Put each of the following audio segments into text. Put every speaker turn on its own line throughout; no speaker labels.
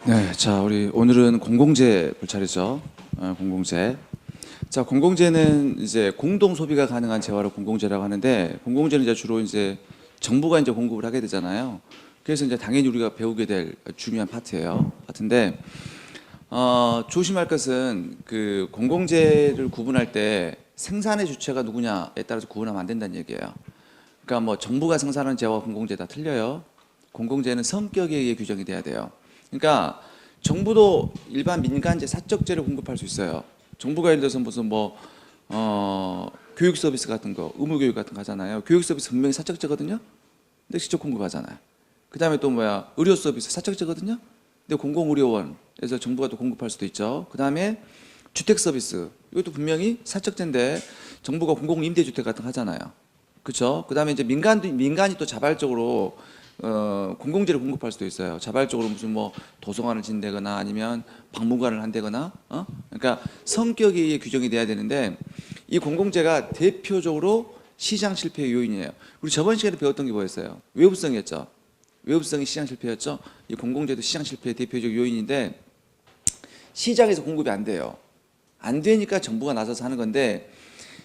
네, 자 우리 오늘은 공공재 볼 차례죠. 공공재. 자, 공공재는 이제 공동 소비가 가능한 재화를 공공재라고 하는데, 공공재는 이제 주로 이제 정부가 이제 공급을 하게 되잖아요. 그래서 이제 당연히 우리가 배우게 될 중요한 파트인데, 조심할 것은 그 공공재를 구분할 때 생산의 주체가 누구냐에 따라서 구분하면 안 된다는 얘기예요. 그러니까 뭐 정부가 생산하는 재화와 공공재 다 틀려요. 공공재는 성격에 의해 규정이 돼야 돼요. 그러니까 정부도 일반 민간재 사적재를 공급할 수 있어요. 정부가 예를 들어서 무슨 교육 서비스 같은 거, 의무 교육 같은 거 하잖아요. 교육 서비스 분명히 사적재거든요. 근데 직접 공급하잖아요. 그다음에 또 의료 서비스 사적재거든요. 근데 공공의료원에서 정부가 또 공급할 수도 있죠. 그다음에 주택 서비스, 이것도 분명히 사적재인데 정부가 공공임대주택 같은 거 하잖아요. 그렇죠? 그다음에 이제 민간이 또 자발적으로 공공재를 공급할 수도 있어요. 자발적으로 무슨 도서관을 진대거나 아니면 박물관을 한다거나, 그러니까 성격에 의해 규정이 돼야 되는데, 이 공공재가 대표적으로 시장 실패의 요인이에요. 우리 저번 시간에 배웠던 게 뭐였어요? 외부성이었죠. 외부성이 시장 실패였죠. 이 공공재도 시장 실패의 대표적 요인인데, 시장에서 공급이 안 돼요. 안 되니까 정부가 나서서 하는 건데,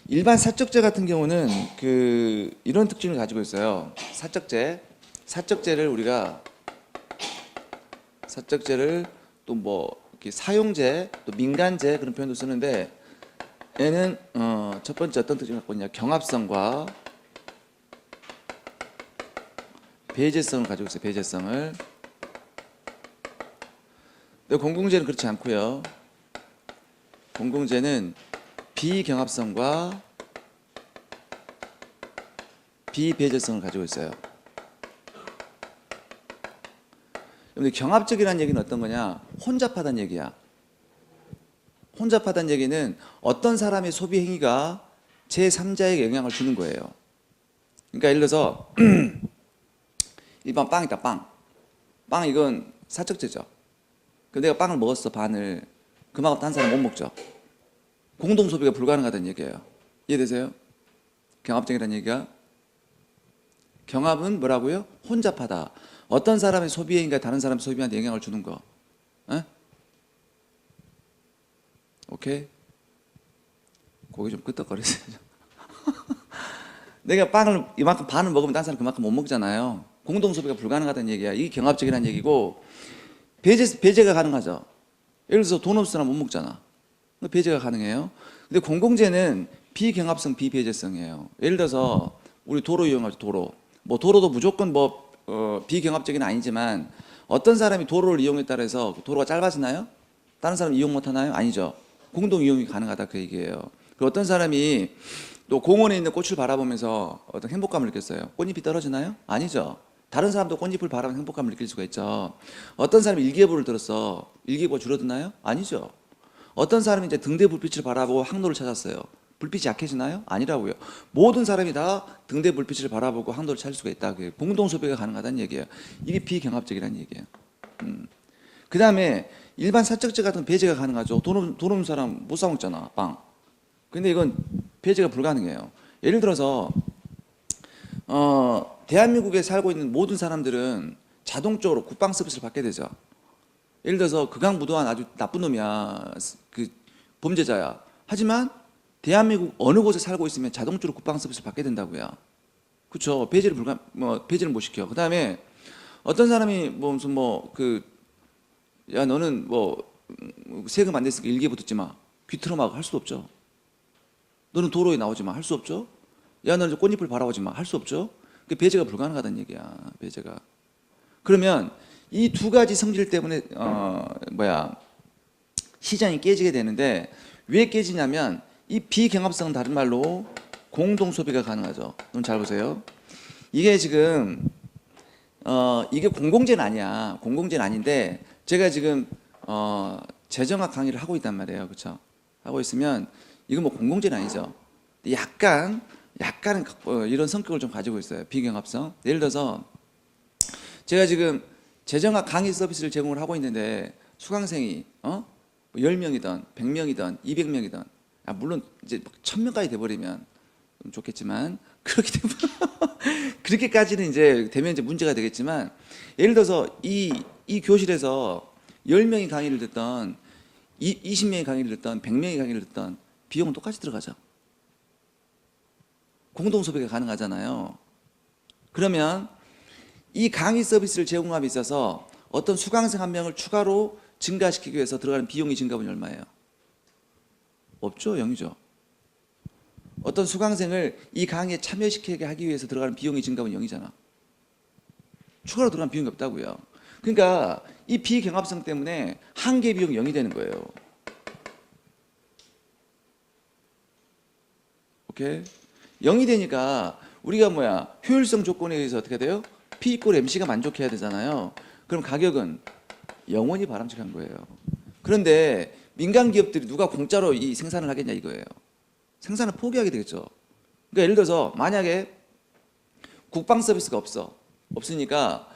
일반 사적재 같은 경우는 이런 특징을 가지고 있어요. 사적재를 우리가 또 이렇게 사용재, 또 민간재 그런 표현도 쓰는데, 얘는 첫 번째 어떤 특징을 갖고 있냐? 경합성과 배제성을 가지고 있어요. 배제성을. 근데 공공재는 그렇지 않고요. 공공재는 비경합성과 비배제성을 가지고 있어요. 근데 경합적이라는 얘기는 어떤 거냐? 혼잡하다는 얘기야. 혼잡하다는 얘기는 어떤 사람의 소비 행위가 제3자에게 영향을 주는 거예요. 그러니까 예를 들어서 일반 빵이다, 빵. 빵 이건 사적재죠. 근데 내가 빵을 먹었어, 반을. 그만큼 딴 사람 못 먹죠. 공동 소비가 불가능하다는 얘기예요. 이해되세요? 경합적이라는 얘기가. 경합은 뭐라고요? 혼잡하다. 어떤 사람의 소비 행위가 다른 사람의 소비한테 영향을 주는 거. 에? 오케이? 고개 좀 끄덕거리세요. 내가 빵을 이만큼 반을 먹으면 다른 사람 그만큼 못 먹잖아요. 공동 소비가 불가능하다는 얘기야. 이게 경합적이라는 얘기고, 배제가 가능하죠. 예를 들어서 돈 없을 사람 못 먹잖아. 배제가 가능해요. 근데 공공재는 비경합성, 비배제성이에요. 예를 들어서 우리 도로 이용하죠. 도로도 무조건 비경합적인 아니지만, 어떤 사람이 도로를 이용에 따라서 도로가 짧아지나요? 다른 사람 이용 못 하나요? 아니죠. 공동 이용이 가능하다 그 얘기예요. 그리고 어떤 사람이 또 공원에 있는 꽃을 바라보면서 어떤 행복감을 느꼈어요. 꽃잎이 떨어지나요? 아니죠. 다른 사람도 꽃잎을 바라보면 행복감을 느낄 수가 있죠. 어떤 사람이 일기예보를 들었어. 일기예보가 줄어드나요? 아니죠. 어떤 사람이 이제 등대 불빛을 바라보고 항로를 찾았어요. 불빛이 약해지나요? 아니라고요. 모든 사람이 다 등대 불빛을 바라보고 항로를 찾을 수가 있다. 공동 소비가 가능하다는 얘기예요. 이게 비경합적이라는 얘기예요. 그 다음에 일반 사적재 같은 배제가 가능하죠. 돈 없는 사람 못 사 먹잖아, 빵. 근데 이건 배제가 불가능해요. 예를 들어서 대한민국에 살고 있는 모든 사람들은 자동적으로 국방 서비스를 받게 되죠. 예를 들어서 극악무도한 아주 나쁜 놈이야, 범죄자야. 하지만 대한민국 어느 곳에 살고 있으면 자동적으로 국방 서비스를 받게 된다고요. 그렇죠. 배제를 못 시켜. 그 다음에 어떤 사람이 야 너는 세금 안 냈으니까 일기예보 듣지 마. 귀트름하고 할 수도 없죠. 너는 도로에 나오지 마. 할 수 없죠. 야 너는 꽃잎을 바라보지 마. 할 수 없죠. 그 배제가 불가능하다는 얘기야. 배제가. 그러면 이 두 가지 성질 때문에 시장이 깨지게 되는데, 왜 깨지냐면 이 비경합성은 다른 말로 공동 소비가 가능하죠. 그럼 잘 보세요. 이게 지금 이게 공공재는 아니야. 공공재는 아닌데, 제가 지금 재정학 강의를 하고 있단 말이에요. 그렇죠? 하고 있으면 이건 공공재는 아니죠. 약간은 이런 성격을 좀 가지고 있어요. 비경합성. 예를 들어서 제가 지금 재정학 강의 서비스를 제공을 하고 있는데, 수강생이 10명이든 100명이든 200명이든, 물론 이제 1000명까지 돼버리면 좀 좋겠지만, 그렇게까지는 이제 되면 이제 문제가 되겠지만, 예를 들어서 이 교실에서 10명이 강의를 듣던 20명이 강의를 듣던 100명이 강의를 듣던 비용은 똑같이 들어가죠. 공동 소비가 가능하잖아요. 그러면 이 강의 서비스를 제공함에 있어서 어떤 수강생 한 명을 추가로 증가시키기 위해서 들어가는 비용이 증가분이 얼마예요? 없죠. 0이죠. 어떤 수강생을 이 강의에 참여시키게 하기 위해서 들어가는 비용이 증가분이 0이잖아. 추가로 들어가는 비용이 없다고요. 그러니까 이 비경합성 때문에 한계 비용이 0이 되는 거예요. 오케이? 0이 되니까 우리가 효율성 조건에 의해서 어떻게 돼요? P 이꼴 MC가 만족해야 되잖아요. 그럼 가격은 영원히 바람직한 거예요. 그런데 민간 기업들이 누가 공짜로 이 생산을 하겠냐 이거예요. 생산을 포기하게 되겠죠. 그러니까 예를 들어서 만약에 국방 서비스가 없으니까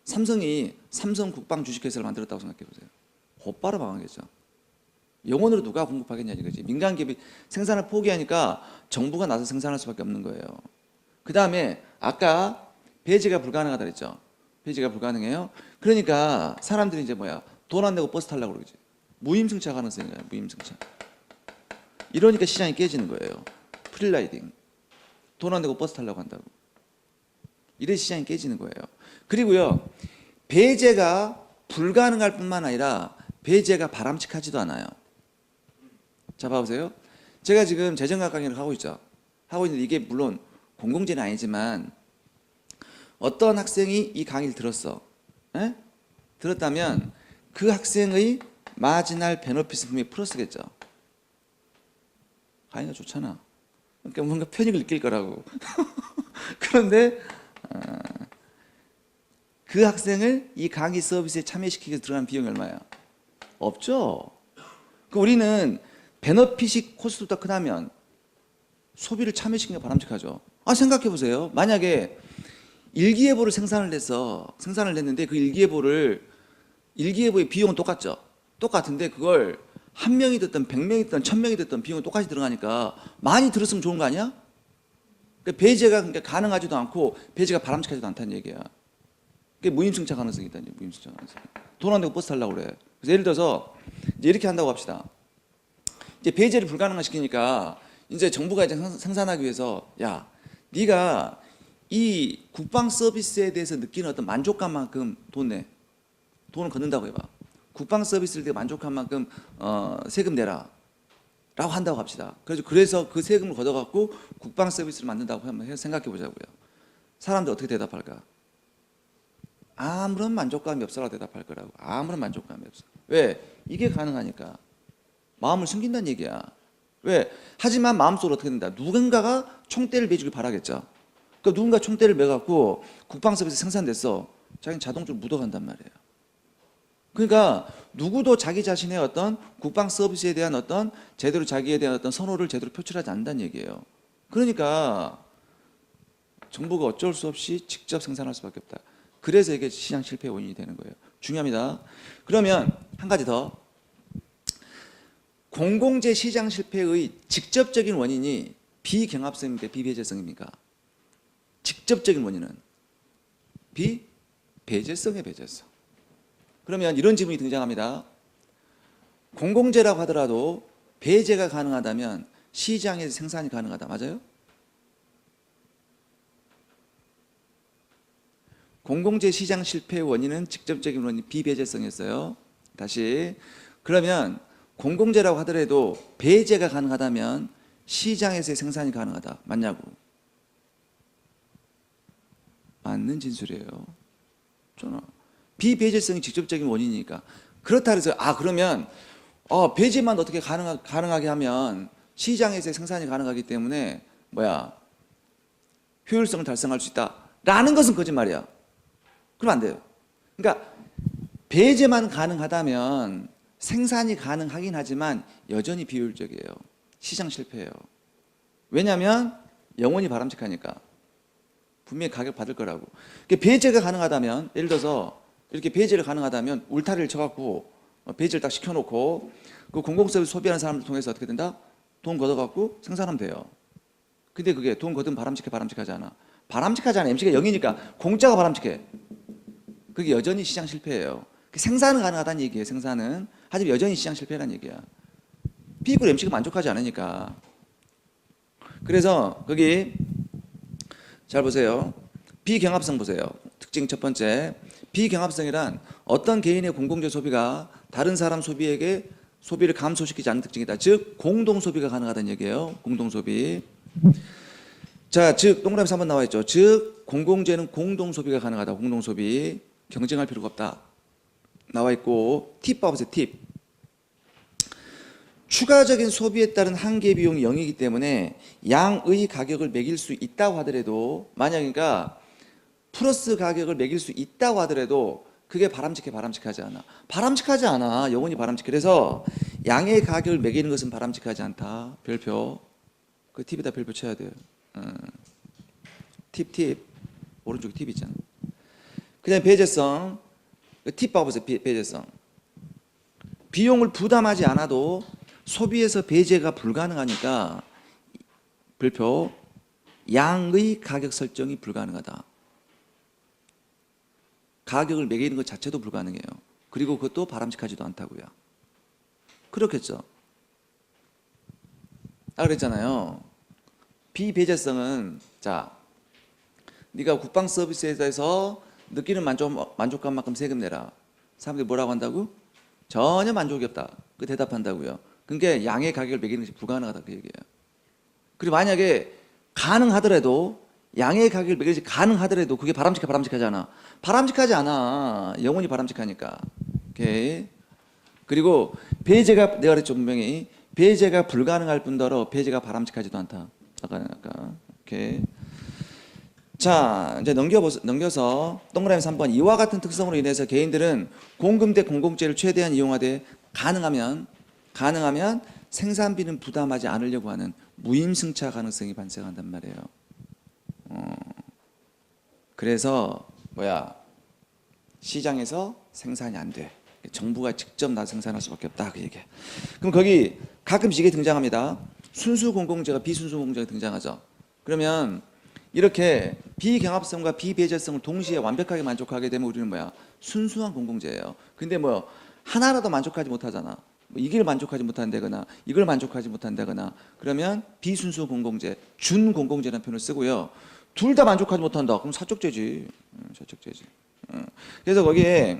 삼성이 삼성 국방 주식회사를 만들었다고 생각해 보세요. 곧바로 망하겠죠. 영원으로 누가 공급하겠냐 이거지. 민간 기업이 생산을 포기하니까 정부가 나서 생산할 수밖에 없는 거예요. 그 다음에 아까 배제가 불가능하다 그랬죠. 배제가 불가능해요. 그러니까 사람들이 이제 돈 안 내고 버스 타려고 그러지. 무임승차 가능성이에요. 무임승차. 이러니까 시장이 깨지는 거예요. 프리라이딩. 돈 안 내고 버스 타려고 한다고. 이래 시장이 깨지는 거예요. 그리고요. 배제가 불가능할 뿐만 아니라 배제가 바람직하지도 않아요. 자, 봐보세요. 제가 지금 재정학 강의를 하고 있죠. 하고 있는데 이게 물론 공공재는 아니지만 어떤 학생이 이 강의를 들었어. 에? 들었다면 그 학생의 마지날 베너핏은 분명히 플러스겠죠. 강의가 좋잖아. 그러니까 뭔가 편익을 느낄 거라고. 그런데 그 학생을 이 강의 서비스에 참여시키기 위해서 들어가는 비용이 얼마야? 없죠. 그 우리는 베너핏이 코스트보다 크다면 소비를 참여시키는 게 바람직하죠. 생각해 보세요. 만약에 일기예보를 생산을 냈는데 그 일기예보의 비용은 똑같죠. 똑같은데 그걸 한 명이 듣든 100명이 듣든 1000명이 듣든 비용이 똑같이 들어가니까 많이 들었으면 좋은 거 아니야? 그러니까 배제가 가능하지도 않고 배제가 바람직하지도 않다는 얘기야. 그게 무임승차 가능성이 있다는 얘기야. 무임승차 가능성. 돈 안 내고 버스 타려고 그래. 그래서 예를 들어서 이제 이렇게 한다고 합시다. 이제 배제를 불가능화시키니까 이제 정부가 이제 생산하기 위해서 야, 네가 이 국방 서비스에 대해서 느끼는 어떤 만족감만큼 돈 내. 돈을 걷는다고 해봐. 국방 서비스를 내가 만족한 만큼 세금 내라. 라고 한다고 합시다. 그래서 그 세금을 걷어갖고 국방 서비스를 만든다고 한번 생각해 보자고요. 사람들 어떻게 대답할까? 아무런 만족감이 없어라고 대답할 거라고. 아무런 만족감이 없어. 왜? 이게 가능하니까. 마음을 숨긴다는 얘기야. 왜? 하지만 마음속으로 어떻게 된다? 누군가가 총대를 매주길 바라겠죠. 그러니까 누군가 총대를 매갖고 국방 서비스 생산됐어. 자기는 자동적으로 묻어간단 말이에요. 그러니까 누구도 자기 자신의 어떤 국방 서비스에 대한 어떤 제대로 자기에 대한 어떤 선호를 제대로 표출하지 않는다는 얘기예요. 그러니까 정부가 어쩔 수 없이 직접 생산할 수밖에 없다. 그래서 이게 시장 실패의 원인이 되는 거예요. 중요합니다. 그러면 한 가지 더. 공공재 시장 실패의 직접적인 원인이 비경합성입니까? 비배제성입니까? 직접적인 원인은 비배제성의 배제성. 그러면 이런 질문이 등장합니다. 공공재라고 하더라도 배제가 가능하다면 시장에서 생산이 가능하다. 맞아요? 공공재 시장 실패의 원인은 직접적인 원인 비배제성이었어요. 다시. 그러면 공공재라고 하더라도 배제가 가능하다면 시장에서의 생산이 가능하다. 맞냐고? 맞는 진술이에요. 저는 비배제성이 직접적인 원인이니까. 그렇다 그래서 그러면 배제만 어떻게 가능하게 하면 시장에서의 생산이 가능하기 때문에 효율성을 달성할 수 있다라는 것은 거짓말이야. 그러면 안 돼요. 그러니까 배제만 가능하다면 생산이 가능하긴 하지만 여전히 비효율적이에요. 시장 실패예요. 왜냐하면 영원히 바람직하니까. 분명히 가격 받을 거라고. 배제가 가능하다면 예를 들어서 이렇게 배제를 가능하다면 울타리를 쳐갖고 배제를 딱 시켜놓고 그 공공서비스 소비하는 사람들 통해서 어떻게 된다? 돈 걷어갖고 생산하면 돼요. 근데 그게 돈 걷으면 바람직하지 않아. 바람직하지 않아. MC가 0이니까 공짜가 바람직해. 그게 여전히 시장 실패예요. 생산은 가능하다는 얘기예요. 생산은. 하지만 여전히 시장 실패라는 얘기야. 피입국 MC가 만족하지 않으니까. 그래서 거기 잘 보세요. 비경합성 보세요. 특징 첫 번째. 비경합성이란 어떤 개인의 공공재 소비가 다른 사람 소비에게 소비를 감소시키지 않는 특징이다. 즉 공동 소비가 가능하다는 얘기예요. 공동 소비. 자, 즉 동그라미에서 한번 나와 있죠. 즉 공공재는 공동 소비가 가능하다. 공동 소비. 경쟁할 필요가 없다. 나와 있고 팁 봐보세요. 팁. 추가적인 소비에 따른 한계 비용이 0이기 때문에 양의 가격을 매길 수 있다고 하더라도 만약이니까 플러스 가격을 매길 수 있다고 하더라도 그게 바람직하지 않아. 바람직하지 않아. 영원히 바람직해. 그래서 양의 가격을 매기는 것은 바람직하지 않다. 별표. 그 팁에다 별표 쳐야 돼요. 팁. 오른쪽에 팁 있잖아. 그다음에 배제성. 팁 봐보세요. 배제성. 비용을 부담하지 않아도 소비에서 배제가 불가능하니까 별표 양의 가격 설정이 불가능하다. 가격을 매기는 것 자체도 불가능해요. 그리고 그것도 바람직하지도 않다고요. 그렇겠죠. 그랬잖아요. 비배제성은 자, 네가 국방 서비스에 대해서 느끼는 만족감만큼 세금 내라. 사람들이 뭐라고 한다고? 전혀 만족이 없다. 그 대답한다고요. 그러니까 양의 가격을 매기는 것이 불가능하다 그 얘기예요. 그리고 만약에 가능하더라도 양의 가격을 매기는 것이 가능하더라도 그게 바람직하지 않아. 바람직하지 않아. 영원히 바람직하니까. 오케이. 그리고 배제가 내가 그랬죠 분명히 배제가 불가능할 뿐더러 배제가 바람직하지도 않다. 아까. 오케이. 자, 이제 넘겨서 동그라미 3번. 이와 같은 특성으로 인해서 개인들은 공금 대 공공재를 최대한 이용하되 가능하면 생산비는 부담하지 않으려고 하는 무임승차 가능성이 발생한단 말이에요. 그래서 시장에서 생산이 안 돼. 정부가 직접 나 생산할 수밖에 없다 그 얘기야. 그럼 거기 가끔씩 이게 등장합니다. 순수 공공재가 비순수 공공재가 등장하죠. 그러면 이렇게 비경합성과 비배제성을 동시에 완벽하게 만족하게 되면 우리는 순수한 공공재예요. 근데 하나라도 만족하지 못하잖아. 이걸 만족하지 못한다거나 이걸 만족하지 못한다거나 그러면 비순수 공공재, 준공공재라는 표현을 쓰고요. 둘 다 만족하지 못한다. 그럼 사적재지. 사적재지. 그래서 거기에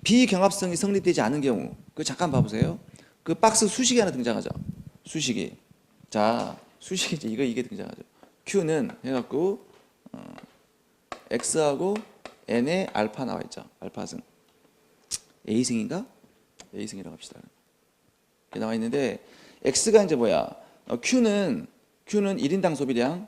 비경합성이 성립되지 않은 경우 그 잠깐 봐보세요. 그 박스 수식이 하나 등장하죠. 수식이. 자, 수식이 이게 등장하죠. Q는 해갖고 X하고 N에 알파 나와 있죠. 알파승. A승인가? A승이라고 합시다. 이렇게 나와 있는데 X가 이제 Q는 1인당 소비량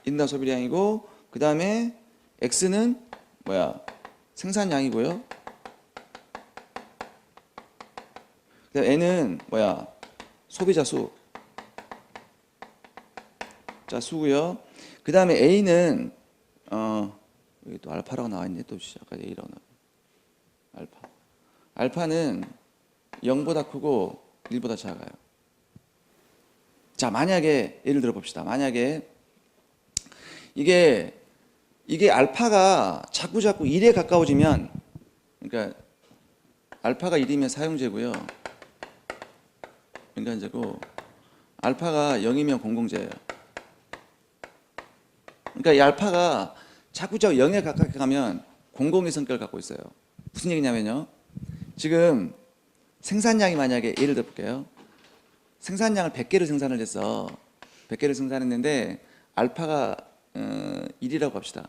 1인당 소비량이고 그 다음에 X는 생산량이고요. 그 다음에 N은 소비자 수. 자, 수고요. 그 다음에 A는 여기 또 알파라고 나와 있네. 또 아까 A라고 나와. 알파는 0보다 크고 1보다 작아요. 자, 만약에 예를 들어 봅시다. 만약에 이게 알파가 자꾸 1에 가까워지면 그러니까 알파가 1이면 사용재고요. 인간재고 알파가 0이면 공공재예요. 그러니까 이 알파가 자꾸 0에 가깝게 가면 공공의 성격을 갖고 있어요. 무슨 얘기냐면요. 지금 생산량이 만약에 예를 들어 볼게요. 생산량을 100개를 생산을 했어. 100개를 생산했는데 알파가 1이라고 합시다.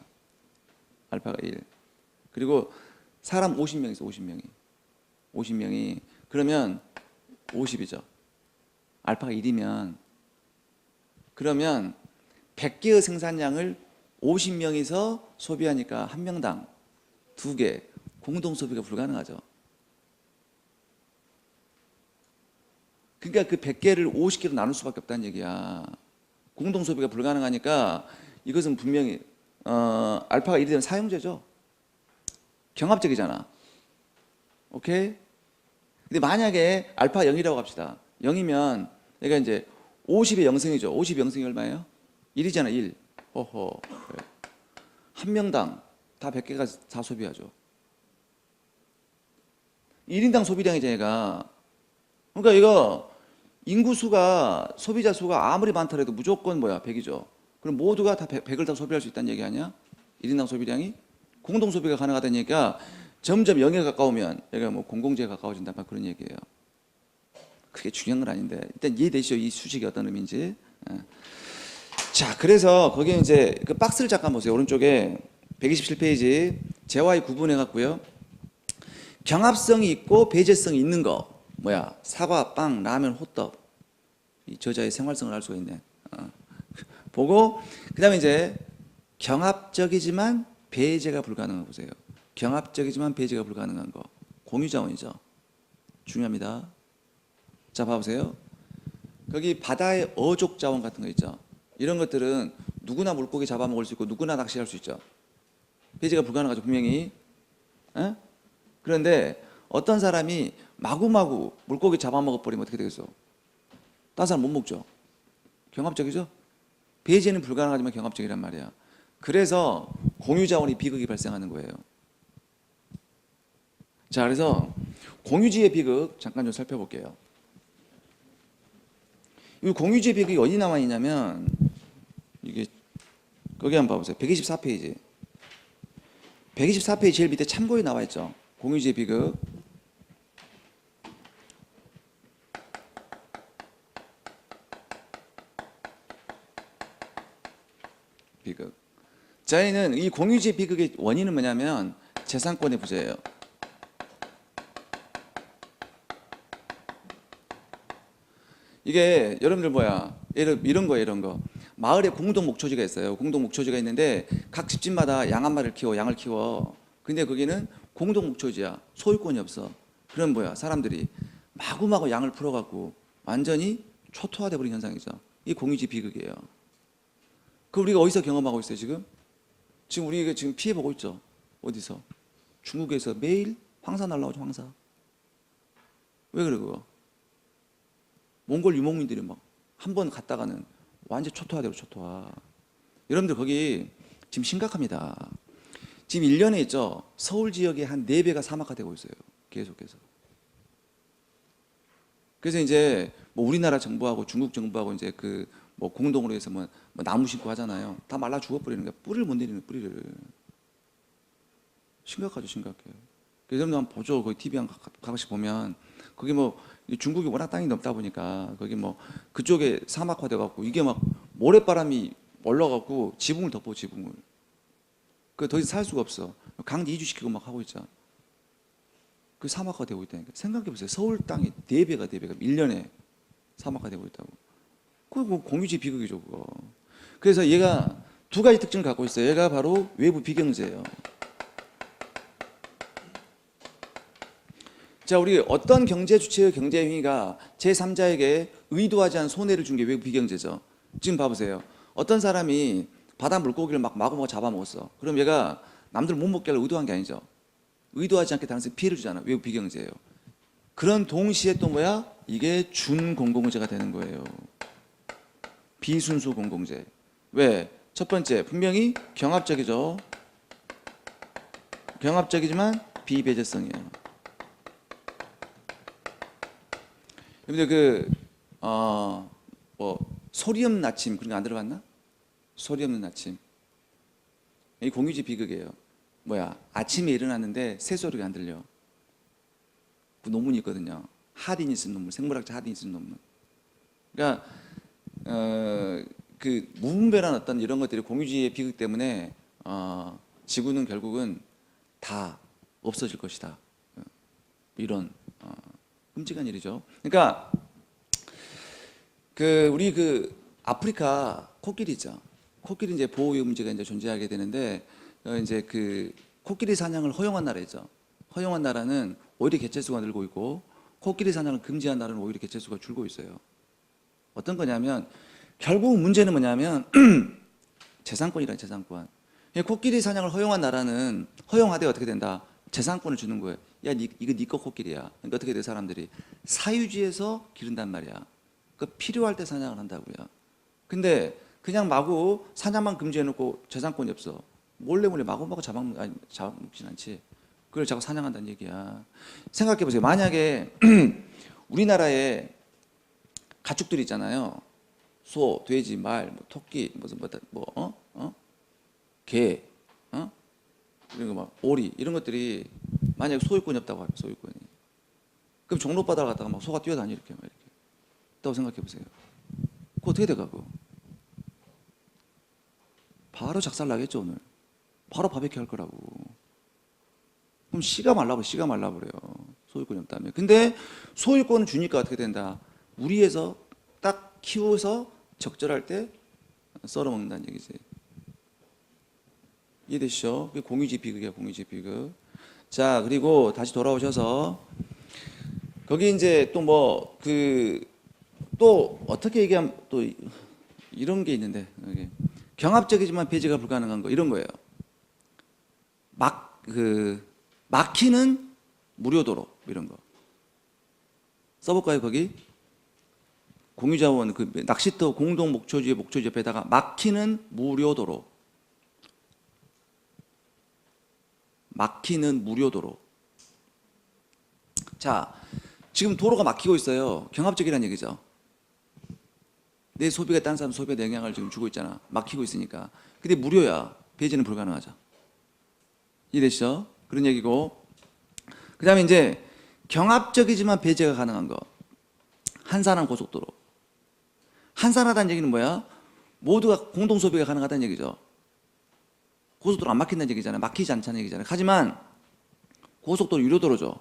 알파가 1. 그리고 사람 50명 있어. 50명이. 그러면 50이죠. 알파가 1이면 그러면 100개의 생산량을 50명이서 소비하니까 한 명당 2개 공동 소비가 불가능하죠. 그러니까 그 100개를 50개로 나눌 수밖에 없다는 얘기야. 공동 소비가 불가능하니까 이것은 분명히 알파가 1이 되면 사용재죠. 경합적이잖아. 오케이? 근데 만약에 알파 0이라고 합시다. 0이면 내가 이제 50의 0승이죠. 50의 0승이 얼마예요? 1이잖아, 1. 허허. 한 명당 다 100개가 다 소비하죠. 1인당 소비량이죠, 얘가. 그러니까 이거 인구수가, 소비자 수가 아무리 많더라도 무조건 뭐야? 100이죠. 그럼 모두가 다 100을 다 소비할 수 있다는 얘기 아니야? 1인당 소비량이? 공동 소비가 가능하다는 얘기가 점점 0에 가까우면 얘가 뭐 공공재에 가까워진다, 막 그런 얘기예요. 그게 중요한 건 아닌데 일단 이해되시죠? 이 수식이 어떤 의미인지. 예. 자, 그래서 거기에 이제 그 박스를 잠깐 보세요. 오른쪽에 127페이지 재와의 구분해 갖고요. 경합성이 있고 배제성이 있는 거 뭐야? 사과, 빵, 라면, 호떡. 이 저자의 생활성을 알 수가 있네. 보고 그다음에 이제 경합적이지만 배제가 불가능한 거 보세요. 경합적이지만 배제가 불가능한 거. 공유자원이죠. 중요합니다. 자, 봐보세요. 거기 바다의 어족 자원 같은 거 있죠. 이런 것들은 누구나 물고기 잡아먹을 수 있고 누구나 낚시할 수 있죠. 배제가 불가능하죠, 분명히. 에? 그런데 어떤 사람이 마구마구 물고기 잡아먹어 버리면 어떻게 되겠어? 다른 사람 못 먹죠. 경합적이죠. 배제는 불가능하지만 경합적이란 말이야. 그래서 공유자원이 비극이 발생하는 거예요. 자, 그래서 공유지의 비극 잠깐 좀 살펴볼게요. 이 공유지의 비극이 어디 나와 있냐면 이게 거기 한번 봐보세요. 124페이지. 124페이지 제일 밑에 참고에 나와 있죠. 공유지의 비극. 비극. 저희는 이 공유지의 비극의 원인은 뭐냐면 재산권의 부재예요. 이게 여러분들 뭐야? 이런 거 이런 거. 마을에 공동 목초지가 있어요. 공동 목초지가 있는데 각 집집마다 양 한 마리를 키워, 양을 키워. 근데 거기는 공동 목초지야. 소유권이 없어. 그럼 뭐야? 사람들이 마구마구 양을 풀어갖고 완전히 초토화돼 버린 현상이죠. 이 공유지 비극이에요. 그 우리가 어디서 경험하고 있어요 지금? 지금 우리가 지금 피해 보고 있죠. 어디서? 중국에서 매일 황사 날라오죠, 황사. 왜 그래 그거? 몽골 유목민들이 막 한 번 갔다가는 완전 초토화되고 초토화. 여러분들 거기 지금 심각합니다. 지금 1년에 있죠. 서울 지역에 한 4배가 사막화되고 있어요. 계속해서. 그래서 이제 뭐 우리나라 정부하고 중국 정부하고 이제 그 뭐 공동으로 해서 뭐 나무 심고 하잖아요. 다 말라 죽어버리는 거야. 뿌리를 못 내리는 거야, 뿌리를. 심각하죠, 심각해. 그래서 여러분들 한번 보죠. 거기 TV 한 가끔씩 보면 거기 뭐 중국이 워낙 땅이 넓다 보니까 거기 뭐 그쪽에 사막화돼 갖고 이게 막 모래바람이 올라가고 지붕을 덮어, 지붕을. 그 더 이상 살 수가 없어. 강제 이주시키고 막 하고 있잖아. 그 사막화되고 있다니까. 생각해 보세요. 서울 땅이 4배가 1년에 사막화되고 있다고. 그거 공유지 비극이죠, 그거. 그래서 얘가 두 가지 특징을 갖고 있어요. 얘가 바로 외부 비경제예요. 자, 우리 어떤 경제 주체의 경제 행위가 제3자에게 의도하지 않은 손해를 준 게 외부 비경제죠. 지금 봐보세요. 어떤 사람이 바다 물고기를 막 마구마구 잡아먹었어. 그럼 얘가 남들 못 먹게 하려고 의도한 게 아니죠. 의도하지 않게 다른 사람이 피해를 주잖아. 외부 비경제예요. 그런 동시에 또 뭐야? 이게 준공공재가 되는 거예요. 비순수 공공재. 왜? 첫 번째, 분명히 경합적이죠. 경합적이지만 비배제성이에요. 여러분들 뭐 소리 없는 아침 그런 거 안 들어봤나? 소리 없는 아침. 이 공유지 비극이에요. 뭐야? 아침에 일어났는데 새소리가 안 들려. 그 논문이 있거든요. 하딘이 쓴 논문, 생물학자 하딘이 쓴 논문. 그러니까 그 무분별한 어떤 이런 것들이 공유지의 비극 때문에 지구는 결국은 다 없어질 것이다. 이런 끔찍한 일이죠. 그러니까 우리 아프리카 코끼리 있죠. 코끼리 이제 보호 문제가 이제 존재하게 되는데 이제 그 코끼리 사냥을 허용한 나라 있죠. 허용한 나라는 오히려 개체수가 늘고 있고 코끼리 사냥을 금지한 나라는 오히려 개체수가 줄고 있어요. 어떤 거냐면 결국 문제는 뭐냐면 재산권이란 재산권. 코끼리 사냥을 허용한 나라는 허용하되 어떻게 된다? 재산권을 주는 거예요. 야, 이거 네 거 코끼리야. 그러니까 어떻게 돼? 사람들이 사유지에서 기른단 말이야. 그 필요할 때 사냥을 한다고요. 근데 그냥 마구 사냥만 금지해놓고 재산권이 없어. 몰래 마구마구 잡아먹진 않지. 그걸 자꾸 사냥한다는 얘기야. 생각해 보세요. 만약에 우리나라에 가축들이 있잖아요. 소, 돼지, 말, 뭐 토끼, 개, 이런 거 막 오리 이런 것들이 만약에 소유권이 없다고 하면 소유권이. 그럼 종로바다를 갔다가 막 소가 뛰어다니 이렇게 있다고 생각해 보세요. 그거 어떻게 돼가고? 바로 작살 나겠죠 오늘. 바로 바베큐 할 거라고. 그럼 씨가 말라버려요. 소유권이 없다면. 근데 소유권을 주니까 어떻게 된다? 우리에서 딱 키워서 적절할 때 썰어 먹는다는 얘기지. 이해되시죠? 그게 공유지 비극이야, 공유지 비극. 자, 그리고 다시 돌아오셔서 거기 이제 또 어떻게 얘기하면 또 이런 게 있는데 여기. 경합적이지만 배제가 불가능한 거 이런 거예요. 막히는 무료도로 이런 거 써볼까요? 거기 공유자원 낚시터 공동 목초지 옆에다가 막히는 무료도로. 막히는 무료도로. 자, 지금 도로가 막히고 있어요. 경합적이라는 얘기죠. 내 소비가 다른 사람 소비에 영향을 지금 주고 있잖아. 막히고 있으니까. 근데 무료야. 배제는 불가능하죠. 이해되시죠? 그런 얘기고. 그 다음에 이제 경합적이지만 배제가 가능한 거. 한산한 고속도로. 한산하다는 얘기는 뭐야? 모두가 공동 소비가 가능하다는 얘기죠. 고속도로 안 막힌다는 얘기잖아요. 막히지 않다는 얘기잖아요. 하지만 고속도로 유료도로죠.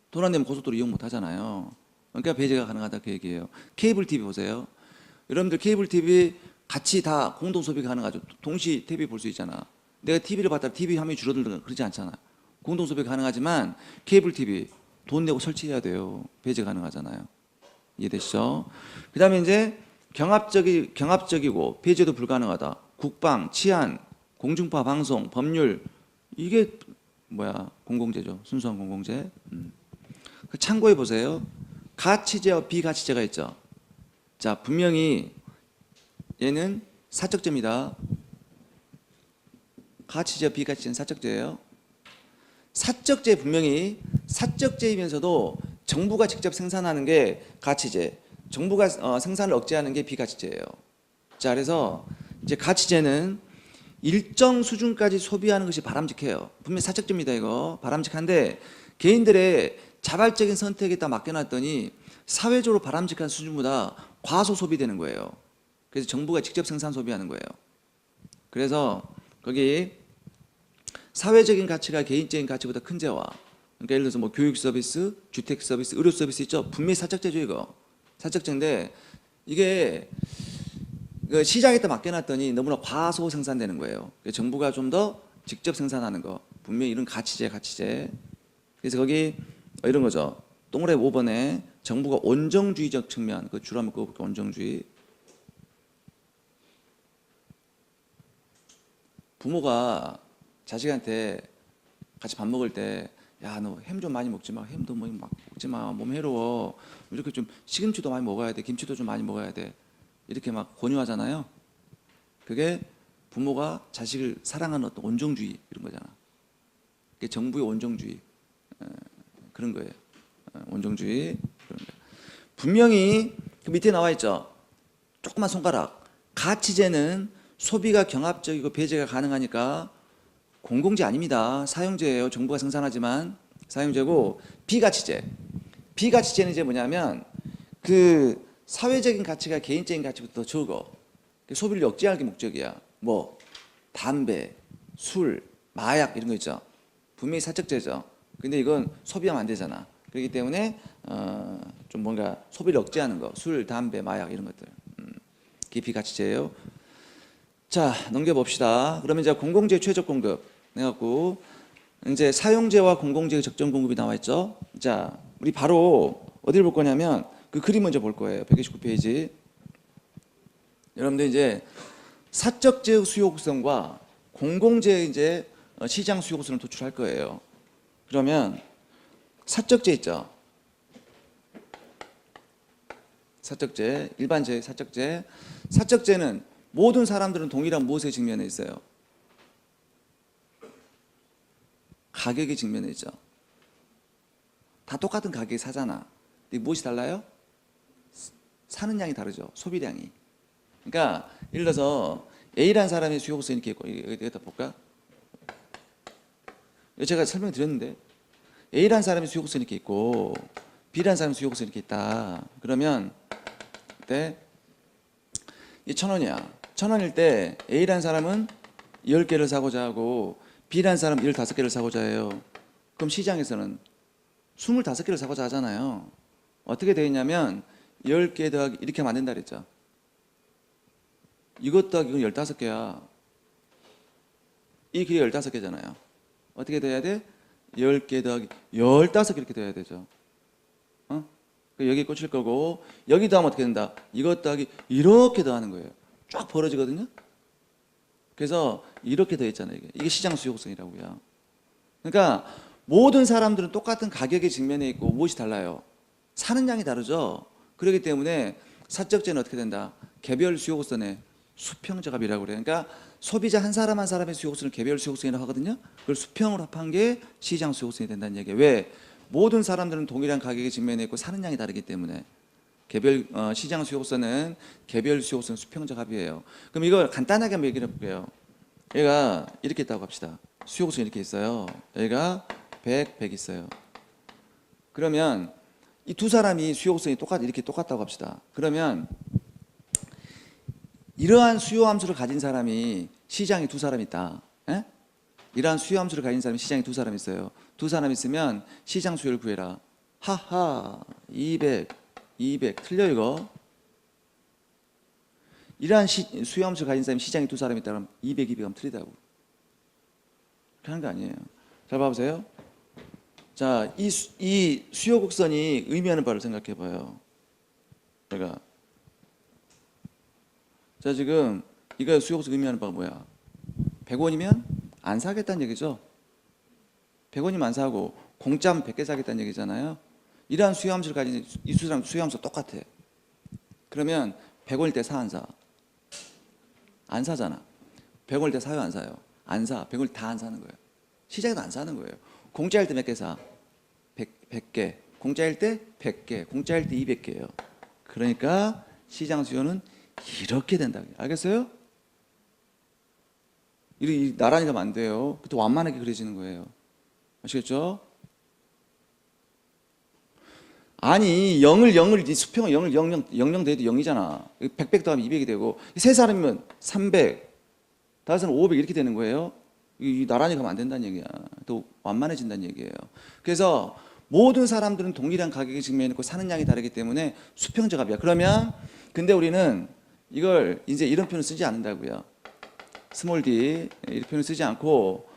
돈 안 내면 고속도로 이용 못 하잖아요. 그러니까 배제가 가능하다 그 얘기예요. 케이블 TV 보세요. 여러분들 케이블 TV 같이 다 공동 소비가 가능하죠. 동시 TV 볼 수 있잖아. 내가 TV를 봤다 TV 화면이 줄어들든 그러지 않잖아. 공동 소비가 가능하지만 케이블 TV 돈 내고 설치해야 돼요. 배제 가능하잖아요. 이해되시죠? 그 다음에 이제 경합적이고 배제도 불가능하다. 국방, 치안, 공중파 방송, 법률 이게 공공재죠. 순수한 공공재. 참고해 보세요. 가치제와 비가치제가 있죠. 자, 분명히 얘는 사적제입니다. 가치제와 비가치제는 사적제예요. 사적제 분명히 사적제이면서도 정부가 직접 생산하는 게 가치제, 정부가 생산을 억제하는 게 비가치제예요. 자, 그래서 이제 가치제는 일정 수준까지 소비하는 것이 바람직해요. 분명히 사적제입니다. 이거 바람직한데 개인들의 자발적인 선택에 다 맡겨놨더니 사회적으로 바람직한 수준보다 과소 소비되는 거예요. 그래서 정부가 직접 생산 소비하는 거예요. 그래서 거기 사회적인 가치가 개인적인 가치보다 큰 재화. 그러니까 예를 들어서 교육 서비스, 주택 서비스, 의료 서비스 있죠. 분명히 사적제죠 이거. 사적제인데 이게 시장에다 맡겨놨더니 너무나 과소 생산되는 거예요. 정부가 좀 더 직접 생산하는 거. 분명히 이런 가치제. 그래서 거기 이런 거죠. 동그라미 5번에 정부가 온정주의적 측면, 그 줄 한번 그어볼게요. 온정주의. 부모가 자식한테 같이 밥 먹을 때, 야, 너 햄 좀 많이 먹지 마. 햄도 막 먹지 마. 몸 해로워. 이렇게 좀 시금치도 많이 먹어야 돼. 김치도 좀 많이 먹어야 돼. 이렇게 막 권유하잖아요. 그게 부모가 자식을 사랑하는 어떤 온정주의 이런 거잖아. 그게 정부의 온정주의. 그런 거예요. 온정주의 그런 거. 분명히 그 밑에 나와 있죠. 조그만 손가락. 가치제는 소비가 경합적이고 배제가 가능하니까 공공재 아닙니다. 사용제예요. 정부가 생산하지만 사용제고. 비가치제는 이제 뭐냐면 그 사회적인 가치가 개인적인 가치보다 더 적어. 소비를 억제하는 게 목적이야. 담배, 술, 마약 이런 거 있죠. 분명히 사적제죠. 근데 이건 소비하면 안 되잖아. 그렇기 때문에 좀 뭔가 소비를 억제하는 거, 술, 담배, 마약 이런 것들. 비가치제예요. 자, 넘겨봅시다. 그러면 이제 공공재 최적 공급 해갖고 이제 사용제와 공공재의 적정 공급이 나와 있죠. 자, 우리 바로 어디를 볼 거냐면 그 그림 먼저 볼 거예요. 129페이지. 여러분들 이제 사적제의 수요구성과 공공재의 이제 시장 수요구성을 도출할 거예요. 그러면 사적제 있죠. 사적제, 일반제, 사적제. 사적제는 모든 사람들은 동일한 무엇에 직면해 있어요? 가격의 측면에 있죠. 다 똑같은 가격에 사잖아. 근데 무엇이 달라요? 사는 양이 다르죠. 소비량이. 그러니까 예를 들어서 A라는 사람의 수요 곡선이 이렇게 있고, 여기다 볼까? 제가 설명드렸는데 A라는 사람의 수요 곡선이 이렇게 있고 B라는 사람의 수요 곡선이 이렇게 있다. 그러면 그때 이 1,000원이야. 1,000원일 때 A라는 사람은 10개를 사고자 하고 B라는 사람은 15개를 사고자 해요. 그럼 시장에서는 25개를 사고자 하잖아요. 어떻게 되어 있냐면 10개 더하기 이렇게 하면 안 된다 그랬죠. 이것 더하기 이건 15개야. 이 길이가 15개잖아요. 어떻게 돼야 돼? 10개 더하기 15개 이렇게 돼야 되죠. 여기 꽂힐 거고 여기 더하면 어떻게 된다? 이것 더하기 이렇게 더하는 거예요. 쫙 벌어지거든요. 그래서 이렇게 더 있잖아요. 이게 시장 수요 곡선이라고요. 그러니까 모든 사람들은 똑같은 가격의 측면에 있고 무엇이 달라요? 사는 양이 다르죠. 그렇기 때문에 사적제는 어떻게 된다? 개별 수요 곡선의 수평적합이라고 그래요. 그러니까 소비자 한 사람 한 사람의 수요 곡선을 개별 수요 곡선이라고 하거든요. 그걸 수평으로 합한 게 시장 수요 곡선이 된다는 얘기예요. 왜? 모든 사람들은 동일한 가격의 측면에 있고 사는 양이 다르기 때문에 개별 시장 수요 곡선은 개별 수요 곡선 수평적 합이에요. 그럼 이걸 간단하게 한번 얘기를 해볼게요. 얘가 이렇게 있다고 합시다. 수요 곡선이 이렇게 있어요. 얘가 100, 100 있어요. 그러면 이 두 사람이 수요 곡선이 이렇게 똑같다고 합시다. 그러면 이러한 수요 함수를 가진 사람이 시장에 두 사람 있다. 에? 이러한 수요 함수를 가진 사람이 시장에 두 사람 있어요. 두 사람 있으면 시장 수요를 구해라. 하하, 200, 200 틀려 이거. 이러한 수요 함수를 가진 사람이 시장에 두 사람 있다 그러면 200, 200 하면 틀리다고. 그렇게 하는 거 아니에요. 잘 봐보세요. 자, 이 수요 곡선이 의미하는 바를 생각해 봐요. 제가 자, 지금 이거 수요 곡선 의미하는 바가 뭐야? 100원이면 안 사겠다는 얘기죠. 100원이면 안 사고 공짜면 100개 사겠다는 얘기잖아요. 이러한 수요 함수를 가진 이 수랑 수요 함수가 똑같아. 그러면 100원일 때 사 안 사? 안 사잖아. 100원일 때 사요 안 사요? 안 사. 100원일 다 안 사는 거예요. 시장에도 안 사는 거예요. 공짜일 때 몇 개 사? 100개. 공짜일 때 100개. 공짜일 때 200개예요. 그러니까 시장 수요는 이렇게 된다. 알겠어요? 이렇게 나란히 가면 안 돼요. 또 완만하게 그려지는 거예요. 아시겠죠? 아니 0을 수평을 0 돼도 0이잖아. 100 더하면 200이 되고 세 사람이면 300, 다섯 사람은 500 이렇게 되는 거예요. 이 나란히 가면 안 된다는 얘기야. 또 완만해진다는 얘기예요. 그래서 모든 사람들은 동일한 가격의 측면에 있고 사는 양이 다르기 때문에 수평적합이야. 그러면 근데 우리는 이걸 이제 이런 표현을 쓰지 않는다고요. 스몰 d 이런 표현을 쓰지 않고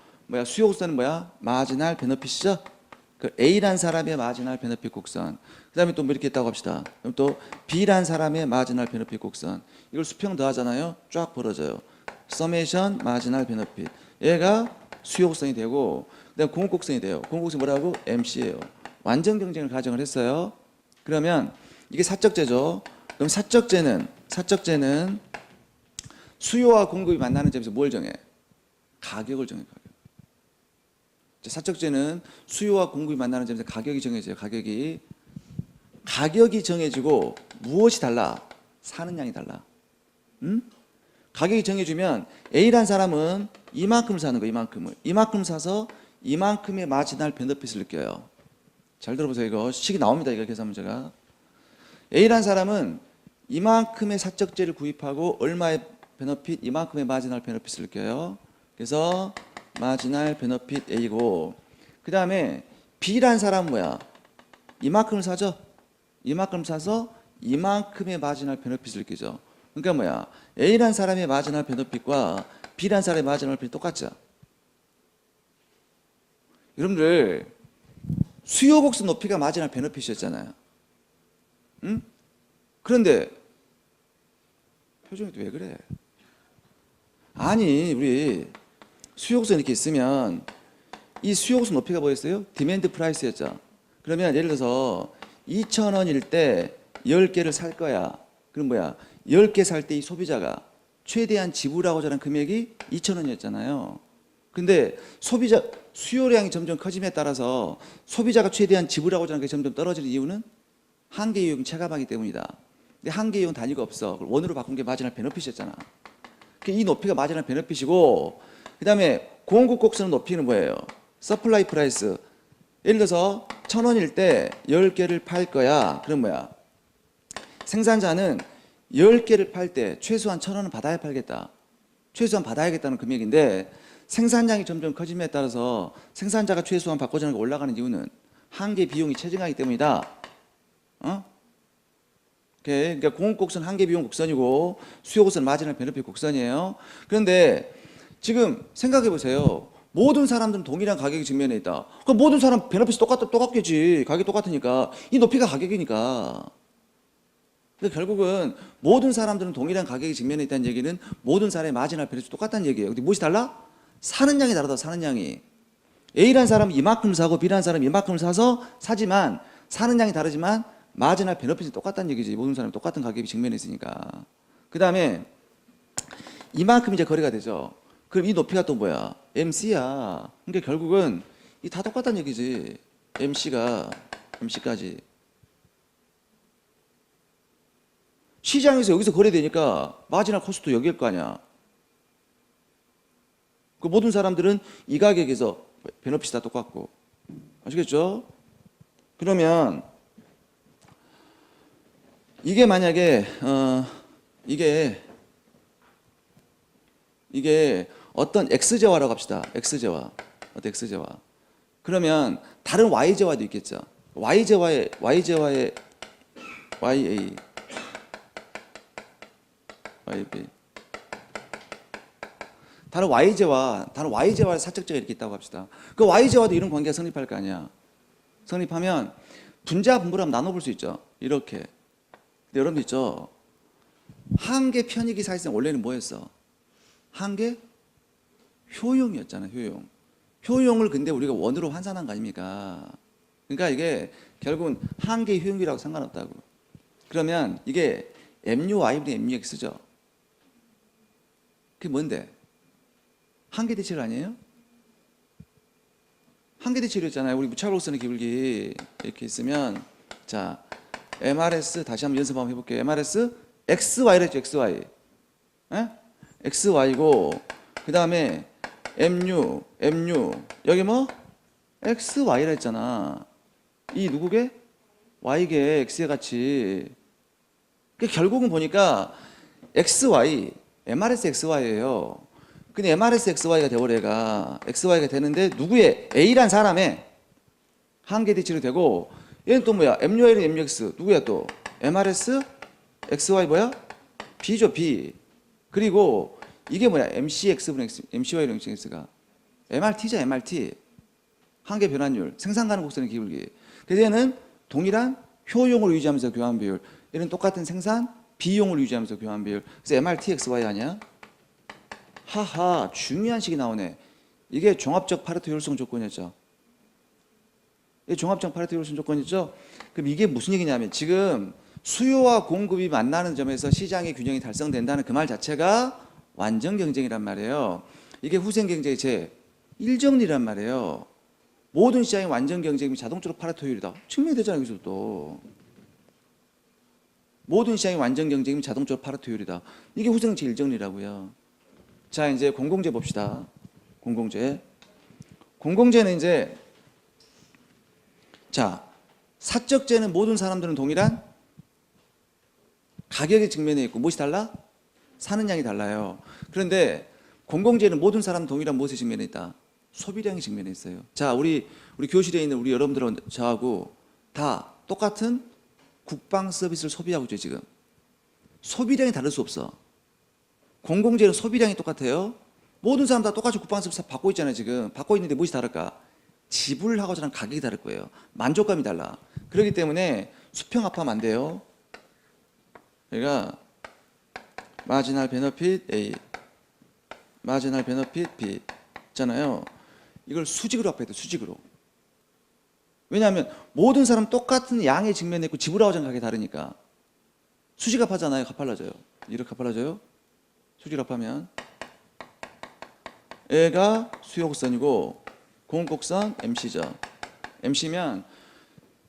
수요 곡선은 마지널 베너핏이죠. 그 A란 사람의 마지널 베너핏 곡선. 그다음에 또 뭐 이렇게 있다고 합시다. 그럼 또 B란 사람의 마지널 베너핏 곡선. 이걸 수평 더하잖아요. 쫙 벌어져요. 서메이션 마지널 베너핏. 얘가 수요 곡선이 되고 그다음 공급 곡선이 돼요. 공급 곡선이 뭐라고? MC예요. 완전 경쟁을 가정을 했어요. 그러면 이게 사적제죠. 그럼 사적제는 수요와 공급이 만나는 점에서 뭘 정해? 가격을 정해. 사적제는 수요와 공급이 만나는 점에서 가격이 정해져요. 가격이 정해지고 무엇이 달라? 사는 양이 달라. 가격이 정해지면 A란 사람은 이만큼을 사는 거예요. 이만큼 사서 이만큼의 마지널 베너핏을 느껴요. 잘 들어보세요. 이거 식이 나옵니다. 이거 계산 문제가. A란 사람은 이만큼의 사적제를 구입하고 얼마의 베너핏, 이만큼의 마지널 베너핏을 느껴요. 그래서 마지널 베너핏 A고, 그 다음에 B란 사람은 뭐야? 이만큼을 사죠. 이만큼 사서 이만큼의 마지널 베너핏을 느끼죠. 그러니까 A란 사람의 마지널 베너핏과 B란 사람의 마지널 베너핏이 똑같죠. 여러분들 수요 곡선 높이가 마지널 베너핏이었잖아요. 응? 그런데 표정이 왜 그래? 아니 우리 수요 곡선 이렇게 있으면 이 수요 곡선 높이가 뭐였어요? 디맨드 프라이스였죠. 그러면 예를 들어서 2,000원일 때 10개를 살 거야. 그럼 10개 살 때 이 소비자가 최대한 지불하고자 하는 금액이 2,000원이었잖아요. 근데 소비자 수요량이 점점 커짐에 따라서 소비자가 최대한 지불하고자 하는 게 점점 떨어지는 이유는 한계 이용 체감하기 때문이다. 근데 한계 이용 단위가 없어. 그걸 원으로 바꾼 게 마지널 베너핏이었잖아. 이 높이가 마지널 베너핏이고, 그다음에 공급 곡선의 높이는 뭐예요? 서플라이 프라이스. 예를 들어서 1,000원일 때 10개를 팔 거야. 그럼 뭐야? 생산자는 10개를 팔 때 최소한 1,000원은 받아야 팔겠다. 최소한 받아야겠다는 금액인데, 생산량이 점점 커짐에 따라서 생산자가 최소한 받고자 하는 게 올라가는 이유는 한계 비용이 체증하기 때문이다. 그러니까 공급 곡선 한계 비용 곡선이고 수요 곡선 마지널 베너핏 곡선이에요. 그런데 지금 생각해 보세요. 모든 사람들은 동일한 가격이 직면해 있다. 그럼 모든 사람 베너핏이 똑같겠지. 가격이 똑같으니까. 이 높이가 가격이니까. 그러니까 결국은 모든 사람들은 동일한 가격이 직면해 있다는 얘기는 모든 사람의 마지널 베너핏이 똑같다는 얘기예요. 근데 무엇이 달라? 사는 양이 다르다. 사는 양이. A라는 사람은 이만큼 사고 B라는 사람은 이만큼을 사서 사지만 사는 양이 다르지만 마지널 베너핏이 똑같다는 얘기지. 모든 사람이 똑같은 가격이 직면해 있으니까. 그 다음에 이만큼 이제 거래가 되죠. 그럼 이 높이가 또 뭐야? MC야. 그러니까 결국은 이 다 똑같다는 얘기지. MC까지. 시장에서 여기서 거래되니까 마지널 코스트 여기일 거 아니야. 그 모든 사람들은 이 가격에서 베너핏이 다 똑같고. 아시겠죠? 그러면 이게 만약에 이게 어떤 X재화라고 합시다. X재화. 어떤 X재화. 그러면 다른 Y재화도 있겠죠. Y재화의 YA YB. 다른 Y재화의 사적제가 이렇게 있다고 합시다. 그 Y재화도 이런 관계가 성립할 거 아니야. 성립하면 분자 분모를 한번 나눠볼 수 있죠. 이렇게. 근데 여러분들 있죠. 한계 편익이 사실상 원래는 뭐였어? 한계 효용이었잖아. 효용을 근데 우리가 원으로 환산한 거 아닙니까? 그러니까 이게 결국은 한계 효용이라고 상관없다고. 그러면 이게 MUY분의 MUX죠. 그게 뭔데? 한계 대칭 아니에요? 한계 대칭이었잖아요. 우리 무차별로 쓰는 기울기 이렇게 있으면 자 MRS 다시 한번 연습 한번 해볼게요. MRS XY를 했죠. XY. 에? XY고 그 다음에 MU 여기 뭐? XY라 했잖아. 이 누구게? Y게 X의 같이. 결국은 보니까 XY MRS XY예요. 근데 MRS XY가 되버려가 XY가 되는데 누구의 A란 사람의 한계 대칭이 되고 얘는 또 뭐야? MUI는 MUX 누구야 또? MRS XY 뭐야? B죠 B. 그리고 이게 뭐야? MCX분의 X, MCY는 MCX가 MRT죠 MRT. 한계 변환율, 생산 가능 곡선의 기울기. 그래서 얘는 동일한 효용을 유지하면서 교환 비율. 얘는 똑같은 생산 비용을 유지하면서 교환 비율. 그래서 MRT XY 아니야? 하하, 중요한 식이 나오네. 이게 종합적 파레토 효율성 조건이었죠. 이게 종합적 파레토 효율성 조건이죠. 그럼 이게 무슨 얘기냐면 지금 수요와 공급이 만나는 점에서 시장의 균형이 달성된다는 그 말 자체가 완전 경쟁이란 말이에요. 이게 후생 경쟁의 제 1정리란 말이에요. 모든 시장의 완전 경쟁이 자동적으로 파레토 효율이다. 증명이 되잖아요. 여기서 또. 모든 시장의 완전 경쟁이 자동적으로 파레토 효율이다. 이게 후생 제 1정리라고요. 자, 이제 공공재 봅시다. 공공재. 공공재는 이제 자, 사적재는 모든 사람들은 동일한 가격의 측면에 있고 무엇이 달라? 사는 양이 달라요. 그런데 공공재는 모든 사람은 동일한 무엇의 측면에 있다? 소비량의 측면에 있어요. 자, 우리 교실에 있는 우리 여러분들은 저하고 다 똑같은 국방 서비스를 소비하고 있죠, 지금. 소비량이 다를 수 없어. 공공재는 소비량이 똑같아요. 모든 사람 다 똑같이 국방 서비스 받고 있잖아요, 지금. 받고 있는데 무엇이 다를까? 지불하고자 하는 가격이 다를 거예요. 만족감이 달라. 그렇기 때문에 수평합하면 안 돼요. 그러니까 마지널 베너핏 A, 마지널 베너핏 B 있잖아요. 이걸 수직으로 합해야 돼, 수직으로. 왜냐하면 모든 사람 똑같은 양의 측면에 있고 지불하고자 하는 가격이 다르니까. 수직합하잖아요. 가팔라져요. 이렇게 가팔라져요. 수직합하면 얘가 수요 곡선이고 공곡선 MC죠. MC면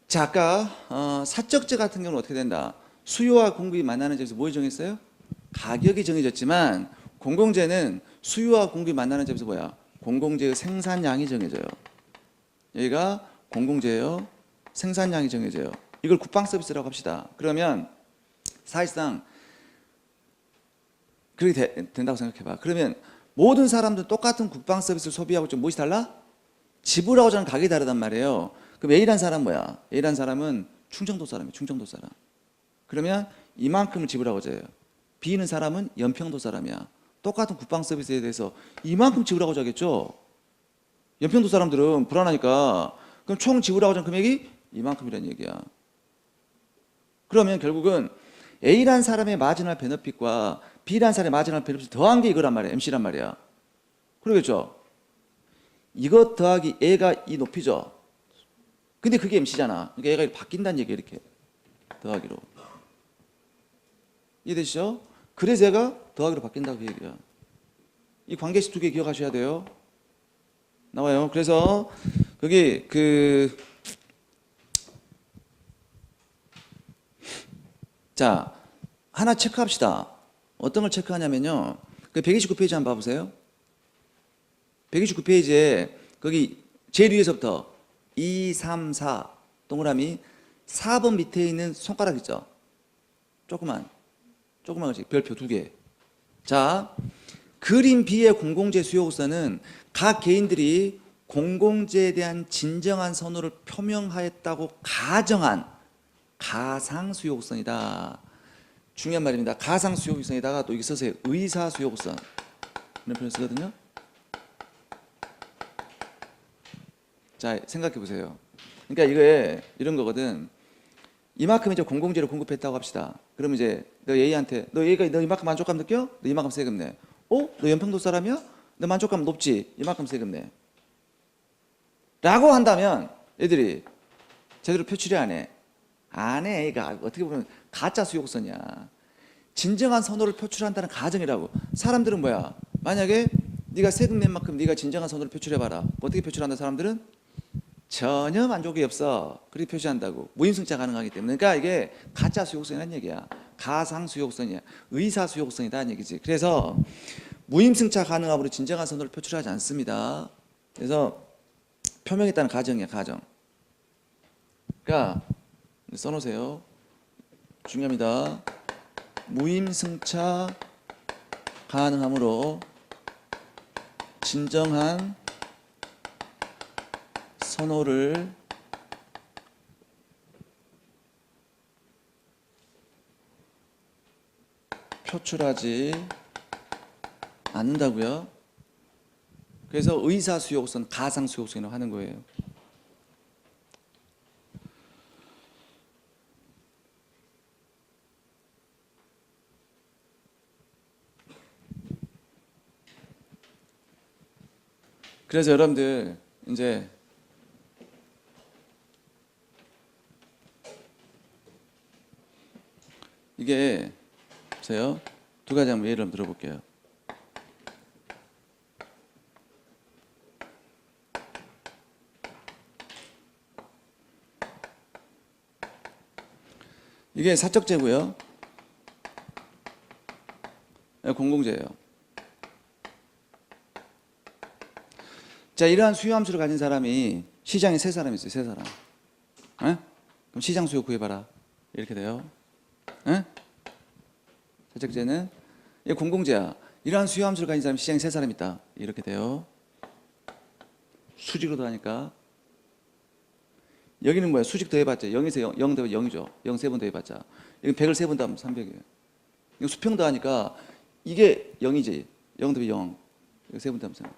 자 아까 사적제 같은 경우는 어떻게 된다? 수요와 공급이 만나는 점에서 뭐 정했어요? 가격이 정해졌지만 공공재는 수요와 공급이 만나는 점에서 뭐야? 공공재의 생산량이 정해져요. 여기가 공공재예요. 생산량이 정해져요. 이걸 국방 서비스라고 합시다. 그러면 사실상 그렇게 된다고 생각해봐. 그러면 모든 사람들 똑같은 국방 서비스를 소비하고 좀 무엇이 달라? 지불하고자 하는 가격이 다르단 말이에요. 그럼 A란 사람 뭐야? A란 사람은 충청도 사람이에요. 충청도 사람. 그러면 이만큼을 지불하고자 해요. B는 사람은 연평도 사람이야. 똑같은 국방 서비스에 대해서 이만큼 지불하고자 하겠죠? 연평도 사람들은 불안하니까 그럼 총 지불하고자 하는 금액이 이만큼이라는 얘기야. 그러면 결국은 A란 사람의 마지널 베너핏과 B란 사람의 마지널 베너핏을 더한 게 이거란 말이야. MC란 말이야. 그러겠죠? 이것 더하기 A가 이 높이죠. 근데 그게 MC잖아. 그러니까 얘가 바뀐다는 얘기야. 이렇게 더하기로. 이해되시죠? 그래서 얘가 더하기로 바뀐다고 그 얘기야. 이 관계식 두 개 기억하셔야 돼요. 나와요. 그래서 거기 자 하나 체크합시다. 어떤 걸 체크하냐면요. 그 129페이지 한번 봐보세요. 129페이지에 거기 제일 위에서부터 2, 3, 4 동그라미 4번 밑에 있는 손가락 있죠. 조그만 것이 별표 2개. 자, 그림 B의 공공재 수요곡선은 각 개인들이 공공재에 대한 진정한 선호를 표명하였다고 가정한 가상 수요곡선이다. 중요한 말입니다. 가상 수요곡선에다가 또 여기 써서 의사 수요곡선 이런 표현을 쓰거든요. 자, 생각해 보세요. 그러니까 이게 이런 거거든. 이만큼 이제 공공재를 공급했다고 합시다. 그러면 이제 너 A한테 너 이만큼 만족감 느껴? 너 이만큼 세금 내. 너 연평도 사람이야? 너 만족감 높지? 이만큼 세금 내. 라고 한다면 애들이 제대로 표출이 안 해. 안 해. 얘가 어떻게 보면 가짜 수요곡선이야. 진정한 선호를 표출한다는 가정이라고. 사람들은 뭐야? 만약에 네가 세금 낸 만큼 네가 진정한 선호를 표출해봐라. 어떻게 표출한다 사람들은? 전혀 만족이 없어. 그렇게 표시한다고. 무임승차 가능하기 때문에. 그러니까 이게 가짜 수요곡선이라는 얘기야. 가상 수요곡선이야. 의사 수요곡선이다는 얘기지. 그래서 무임승차 가능함으로 진정한 선호를 표출하지 않습니다. 그래서 표명했다는 가정이야. 가정. 그러니까 써놓으세요. 중요합니다. 무임승차 가능함으로 진정한 선호를 표출하지 않는다고요. 그래서 의사 수요곡선, 가상 수요곡선이라고 하는 거예요. 그래서 여러분들 이제 이게 보세요. 두 가지 한번 예를 들어볼게요. 이게 사적재고요. 공공재예요. 자, 이러한 수요 함수를 가진 사람이 시장에 세 사람이 있어요. 세 사람. 에? 그럼 시장 수요 구해봐라. 이렇게 돼요. 에? 사적재는 이게 공공재야. 이러한 수요 함수를 가진 사람이 시장에 세 사람 있다. 이렇게 돼요. 수직으로 더하니까. 여기는 뭐야? 수직 더해봤자 0에서 0 더하면 0이죠. 0 세 번 더해봤자. 여기 100을 세 번 더하면 300이에요. 이거 수평 더하니까 이게 0이지. 0 더하면 0. 이거 세 번 더하면 3.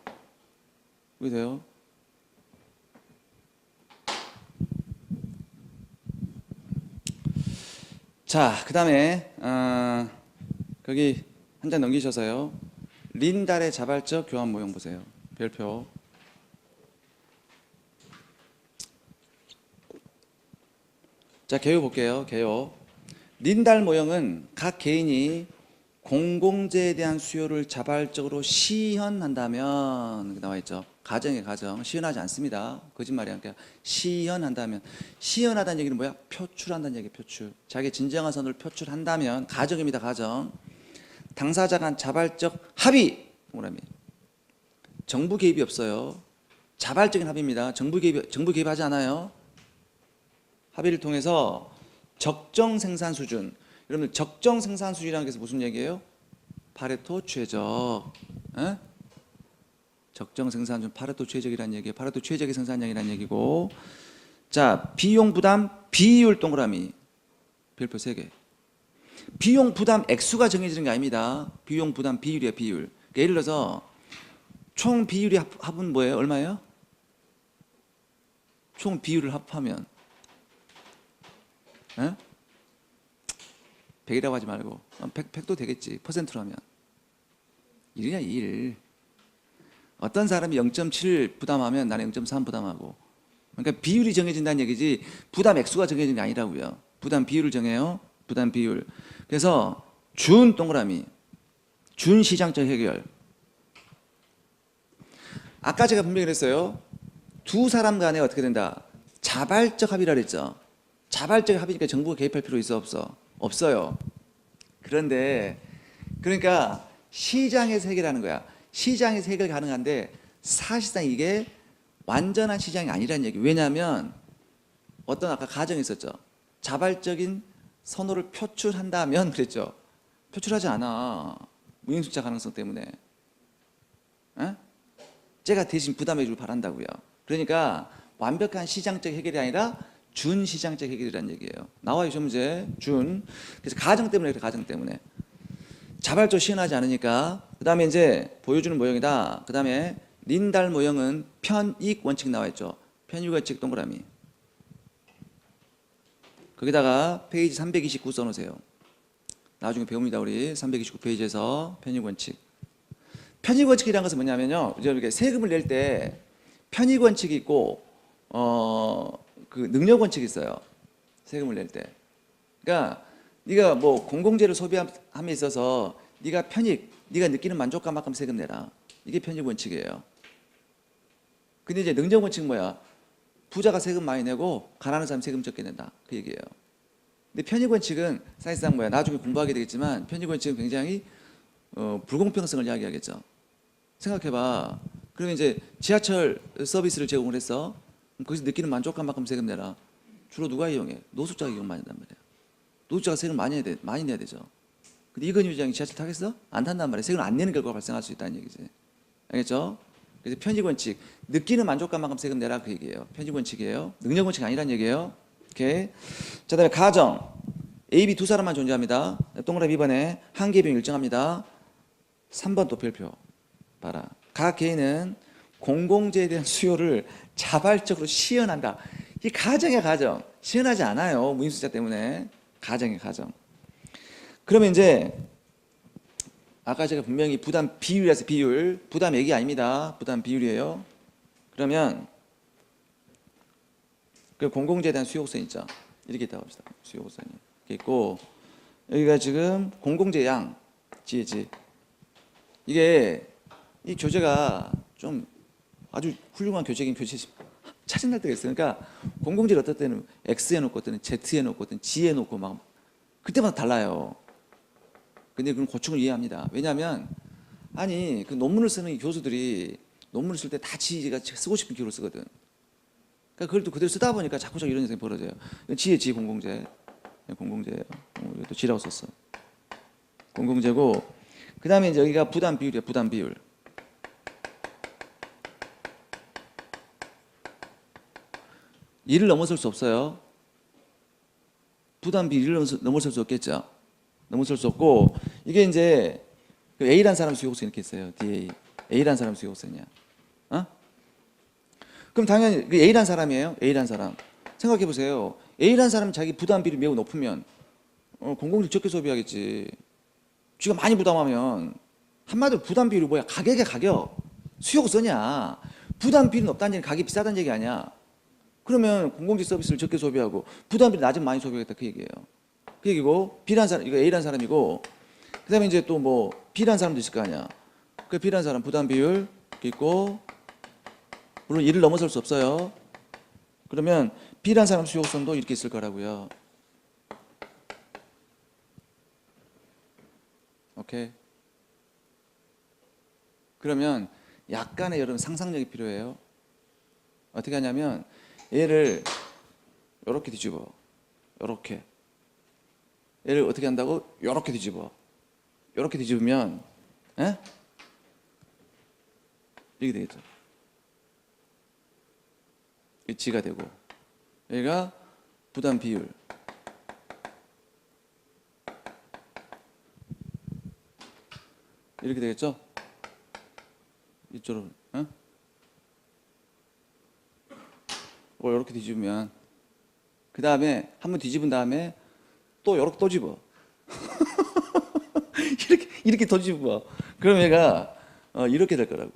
왜 돼요? 자, 그 다음에 거기 한 장 넘기셔서요. 린달의 자발적 교환 모형 보세요. 별표. 자, 개요 볼게요. 개요. 린달 모형은 각 개인이 공공재에 대한 수요를 자발적으로 시현한다면 나와 있죠. 가정의 가정 시현하지 않습니다. 거짓말이야. 그러니까 시현한다면 시현하다는 얘기는 뭐야? 표출한다는 얘기. 표출. 자기 진정한 선을 표출한다면 가정입니다. 가정. 당사자 간 자발적 합의. 동그라미. 정부 개입이 없어요. 자발적인 합의입니다. 정부 개입하지 않아요. 합의를 통해서 적정 생산 수준. 여러분 적정 생산 수준이라는 게 무슨 얘기예요? 파레토 최적. 에? 적정 생산 수준 파레토 최적이라는 얘기예요. 파레토 최적의 생산량이라는 얘기고. 자, 비용 부담 비율 동그라미. 별표 3개. 비용 부담 액수가 정해지는 게 아닙니다. 비용 부담 비율이에요. 비율. 그러니까 예를 들어서 총 비율이 합은 뭐예요? 얼마예요? 총 비율을 합하면 100이라고 하지 말고 100도 되겠지. 퍼센트로 하면 1이냐 1. 어떤 사람이 0.7 부담하면 나는 0.3 부담하고. 그러니까 비율이 정해진다는 얘기지 부담 액수가 정해진 게 아니라고요. 부담 비율을 정해요. 부담 비율. 그래서 준 동그라미. 준 시장적 해결. 아까 제가 분명히 그랬어요. 두 사람 간에 어떻게 된다? 자발적 합의라 그랬죠. 자발적 합의니까 정부가 개입할 필요 있어 없어? 없어요. 그런데 그러니까 시장에서 해결하는 거야. 시장에서 해결 가능한데 사실상 이게 완전한 시장이 아니라는 얘기. 왜냐하면 어떤 아까 가정이 있었죠. 자발적인 선호를 표출한다면 그랬죠. 표출하지 않아. 무임승차 가능성 때문에. 에? 제가 대신 부담해주길 바란다고요. 그러니까 완벽한 시장적 해결이 아니라 준시장적 해결이라는 얘기예요. 나와요, 저 문제. 준. 그래서 가정 때문에 그래, 가정 때문에. 자발적으로 시행하지 않으니까. 그 다음에 이제 보여주는 모형이다. 그 다음에 린달 모형은 편익 원칙 나와 있죠. 편익 원칙 동그라미. 거기다가 페이지 329 써놓으세요. 나중에 배웁니다, 우리. 329페이지에서 편익 원칙. 편익 원칙이라는 것은 뭐냐면요. 이렇게 세금을 낼 때 편익 원칙이 있고, 그 능력 원칙이 있어요. 세금을 낼 때. 그러니까 네가 뭐 공공재를 소비함에 있어서 네가 편익, 네가 느끼는 만족감만큼 세금 내라. 이게 편익 원칙이에요. 근데 이제 능력 원칙은 뭐야? 부자가 세금 많이 내고 가난한 사람 세금 적게 낸다. 그 얘기예요. 근데 편익 원칙은 사실상 뭐야? 나중에 공부하게 되겠지만 편익 원칙은 굉장히 불공평성을 이야기하겠죠. 생각해봐. 그러면 이제 지하철 서비스를 제공을 했어. 거기서 느끼는 만족감만큼 세금 내라. 주로 누가 이용해? 노숙자가 이용 많이 한단 말이야. 노숙자가 세금 많이 내야 되죠. 근데 이건희 회장이 지하철 타겠어? 안 탄단 말이야. 세금을 안 내는 결과가 발생할 수 있다는 얘기지. 알겠죠? 그래서 편익 원칙. 느끼는 만족감만큼 세금 내라 그 얘기예요. 편익 원칙이에요. 능력 원칙이 아니라는 얘기예요. 오케이. 자, 그다음에 가정. A, B 두 사람만 존재합니다. 동그라미 2번에 한계 비용 일정합니다. 3번 또 별표. 봐라. 각 개인은 공공재에 대한 수요를 자발적으로 시연한다. 이 가정이야, 가정. 시연하지 않아요. 무임승차 때문에. 가정이야, 가정. 그러면 이제 아까 제가 분명히 부담 비율이라서 비율. 부담 얘기 아닙니다. 부담 비율이에요. 그러면 그 공공재에 대한 수요 곡선 있죠. 이렇게 있다고 합시다. 수요 곡선이. 이렇게 있고 여기가 지금 공공재 양. 지혜지. 이게 이 교재가 좀 아주 훌륭한 교재긴 교재지 짜증날 때가 있어요. 그러니까 공공재를 어떨 때는 X에 놓고 어떤 때는 Z에 놓고 어떤 G에 놓고 막 그때마다 달라요. 근데 그건 고충을 이해합니다. 왜냐하면 아니 그 논문을 쓰는 교수들이 논문을 쓸 때 다 지가 쓰고 싶은 기호를 쓰거든. 그러니까 그걸 또 그대로 쓰다 보니까 자꾸 이런 현상이 벌어져요. G에 G 공공재. 공공재예요. 또 G라고 썼어. 공공재고 그 다음에 이제 여기가 부담 비율이에요. 부담 비율. 이를 넘어설 수 없어요. 부담 비율을 넘어설 수 없겠죠. 넘어설 수 없고 이게 이제 그 A라는 사람 수요곡선 이렇게 있어요. DA. A라는 사람 수요곡선이야. 어? 그럼 당연히 그 A라는 사람이에요. A라는 사람. 생각해 보세요. A라는 사람은 자기 부담 비율이 매우 높으면 공공재 적게 소비하겠지. 쥐가 많이 부담하면 한마디로 부담 비율이 뭐야? 가격이야, 가격. 수요곡선이야. 부담 비율이 높다는 얘기는 가격이 비싸다는 얘기 아니야. 그러면 공공재 서비스를 적게 소비하고 부담비를 낮으면 많이 소비하겠다 그 얘기예요. 그 얘기고 B라는 사람, 이거 A라는 사람이고 그다음에 이제 또 뭐 B라는 사람도 있을 거 아니야. 그 B라는 사람 부담 비율 이렇게 있고, 물론 1을 넘어설 수 없어요. 그러면 B라는 사람 수용성도 이렇게 있을 거라고요. 오케이. 그러면 약간의 여러분 상상력이 필요해요. 어떻게 하냐면 얘를 이렇게 뒤집어. 이렇게. 얘를 어떻게 한다고? 이렇게 뒤집어. 이렇게 뒤집으면 에? 이렇게 되겠죠. 이 G가 되고, 얘가 부담 비율. 이렇게 되겠죠? 이쪽으로, 어? 이렇게 뒤집으면, 그 다음에 한 번 뒤집은 다음에 또 이렇게 또 집어. 이렇게 더 집어. 그럼 얘가 이렇게 될 거라고.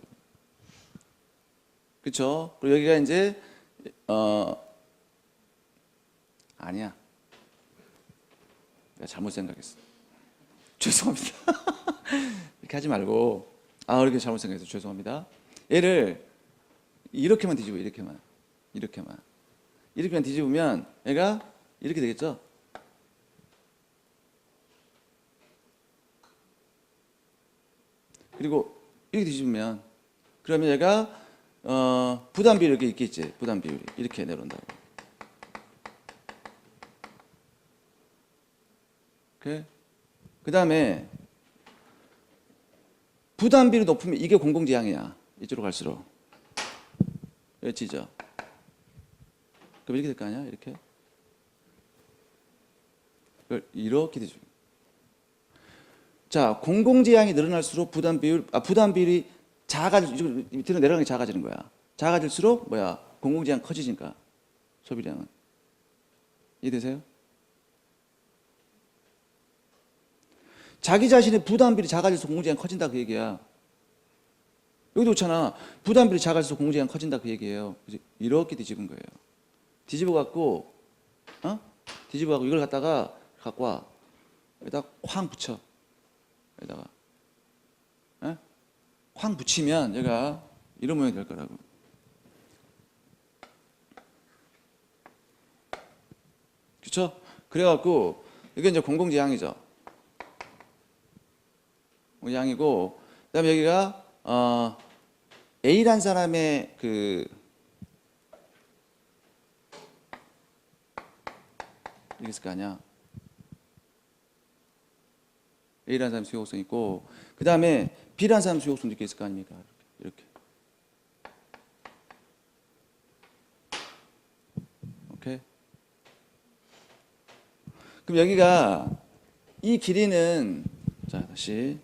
그쵸? 그리고 여기가 이제 아니야. 내가 잘못 생각했어. 죄송합니다. 이렇게 하지 말고, 이렇게 잘못 생각했어. 죄송합니다. 얘를 이렇게만 뒤집어. 이렇게만 뒤집으면 얘가 이렇게 되겠죠? 그리고 이렇게 뒤집으면, 그러면 얘가 부담 비율이 이렇게 있겠지. 부담 비율이 이렇게 내려온다고. 그 다음에 부담 비율이 높으면 이게 공공지향이야. 이쪽으로 갈수록. 그렇지죠? 그럼 이렇게 될 거 아니야? 이렇게. 이렇게 되죠. 자, 공공지향이 늘어날수록 부담 비율이 밑으로 내려가는 게 작아지는 거야. 작아질수록 공공지향 커지니까 소비량은. 이해되세요? 자기 자신의 부담 비율이 작아질수록 공공지향 커진다 그 얘기야. 여기도 그렇잖아. 부담 비율이 작아질수록 공공지향 커진다 그 얘기예요. 이렇게 뒤집은 거예요. 뒤집어 갖고 이걸 갖고 와. 여기다 쾅 붙여. 여기다가 쾅 붙이면 얘가 이런 모양이 될 거라고. 그렇죠? 그래갖고 이게 이제 공공지향이죠. 공공지향이고, 그다음에 여기가 A란 사람의 이게 있을 거 아니야. A라는 사람 수요성 있고, 그 다음에 B라는 사람 수요성도 이렇게 있을 거 아닙니까? 이렇게. 오케이. 그럼 여기가 이 길이는, 자, 다시.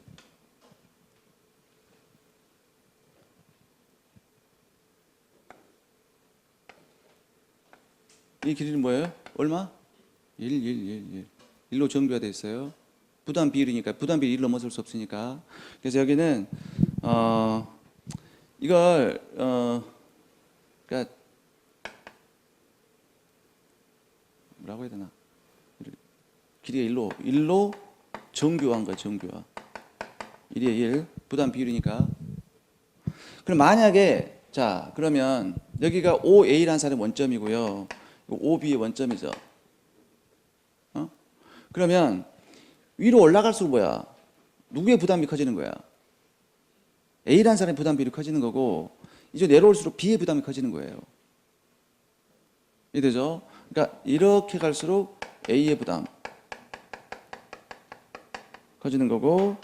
이 길이는 뭐예요? 얼마? 1. 1로 정비가 되어 있어요. 부담 비율이니까, 부담 비율 1 넘어설 수 없으니까. 그래서 여기는 이걸 그러니까 뭐라고 해야 되나? 길이가 1로 정교화한 거야. 정교화. 1에 1 부담 비율이니까. 그럼 만약에, 자, 그러면 여기가 OA라는 사람이 원점이고요, OB의 원점이죠. 그러면 위로 올라갈수록 누구의 부담이 커지는 거야? A라는 사람의 부담 비율이 커지는 거고, 이제 내려올수록 B의 부담이 커지는 거예요. 이해되죠? 그러니까 이렇게 갈수록 A의 부담 커지는 거고,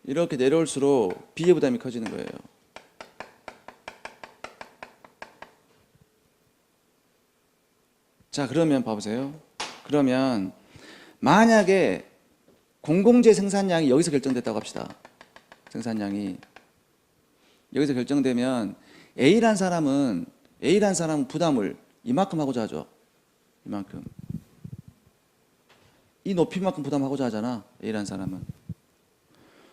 이렇게 내려올수록 B의 부담이 커지는 거예요. 자, 그러면 봐보세요. 그러면 만약에 공공재 생산량이 여기서 결정됐다고 합시다. 생산량이 여기서 결정되면 A란 사람은 부담을 이만큼 하고자 하죠. 이만큼. 이 높이만큼 부담하고자 하잖아. A란 사람은.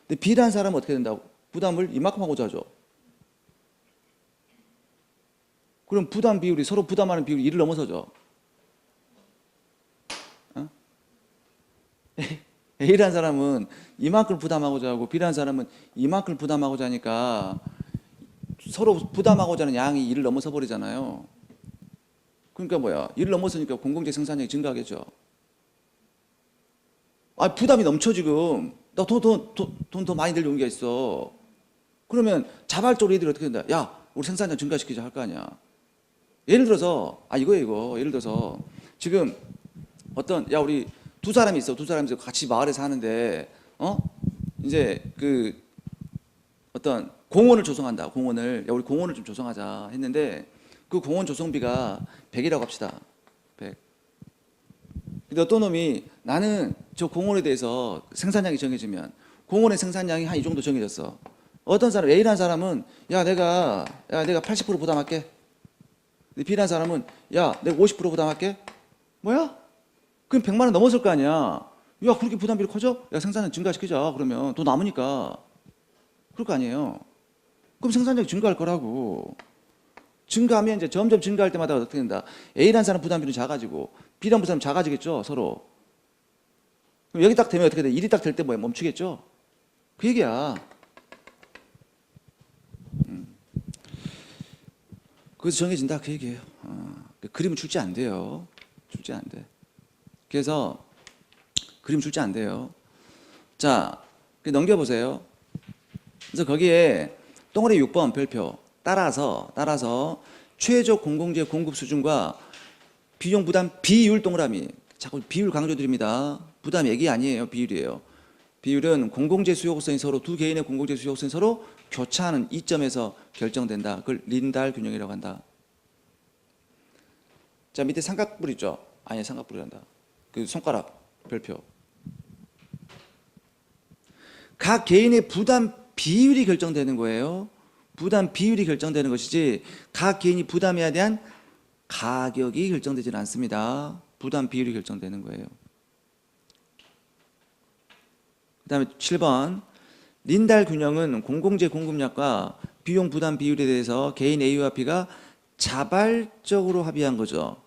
근데 B란 사람은 어떻게 된다고? 부담을 이만큼 하고자 하죠. 그럼 부담 비율이, 서로 부담하는 비율이 1을 넘어서죠. A라는 사람은 이만큼 부담하고자 하고 B라는 사람은 이만큼 부담하고자 하니까 서로 부담하고자 하는 양이 이를 넘어서 버리잖아요. 그러니까 뭐야? 이를 넘어서니까 공공재 생산량이 증가하겠죠. 아, 부담이 넘쳐 지금. 나 돈 더 많이 들 용기가 있어. 그러면 자발적으로 얘들이 어떻게 된다? 야, 우리 생산량 증가시키자 할 거 아니야. 예를 들어서 이거 예를 들어서 지금 야, 우리 두 사람이 있어. 두 사람이 같이 마을에 사는데 이제 그 어떤 공원을 조성한다. 공원을. 야, 우리 공원을 좀 조성하자 했는데 그 공원 조성비가 100이라고 합시다. 100. 근데 어떤 놈이 나는 저 공원에 대해서 생산량이 정해지면 공원의 생산량이 한 이 정도 정해졌어. 어떤 사람, A라는 사람은 내가 80% 부담할게. 근데 B라는 사람은 내가 50% 부담할게. 뭐야? 그럼 100만 원 넘었을 거 아니야. 야, 그렇게 부담비를 커져? 야, 생산량 증가시키자. 그러면 돈 남으니까. 그럴 거 아니에요. 그럼 생산량이 증가할 거라고. 증가하면 이제 점점 증가할 때마다 어떻게 된다? A라는 사람 부담비는 작아지고 B라는 부담은 작아지겠죠, 서로. 그럼 여기 딱 되면 어떻게 돼? 일이 딱 될 때 뭐야? 멈추겠죠? 그 얘기야. 그래서 정해진다 그 얘기예요. 그림은 출제 안 돼요. 출제 안 돼. 그래서 그림 출제 안 돼요. 자, 넘겨보세요. 그래서 거기에 동그라미 6번 별표 따라서 최저 공공재 공급 수준과 비용 부담 비율 동그라미. 자꾸 비율 강조드립니다. 부담 얘기 아니에요. 비율이에요. 비율은 공공재 수요성이 서로 두 개인의 공공재 수요성이 서로 교차하는 이점에서 결정된다. 그걸 린달 균형이라고 한다. 자, 밑에 삼각뿔 있죠? 아니, 삼각뿔이란다. 그 손가락 별표. 각 개인의 부담 비율이 결정되는 거예요. 부담 비율이 결정되는 것이지 각 개인이 부담해야 대한 가격이 결정되지는 않습니다. 부담 비율이 결정되는 거예요. 그 다음에 7번 린달 균형은 공공재 공급량과 비용 부담 비율에 대해서 개인 A와 B가 자발적으로 합의한 거죠.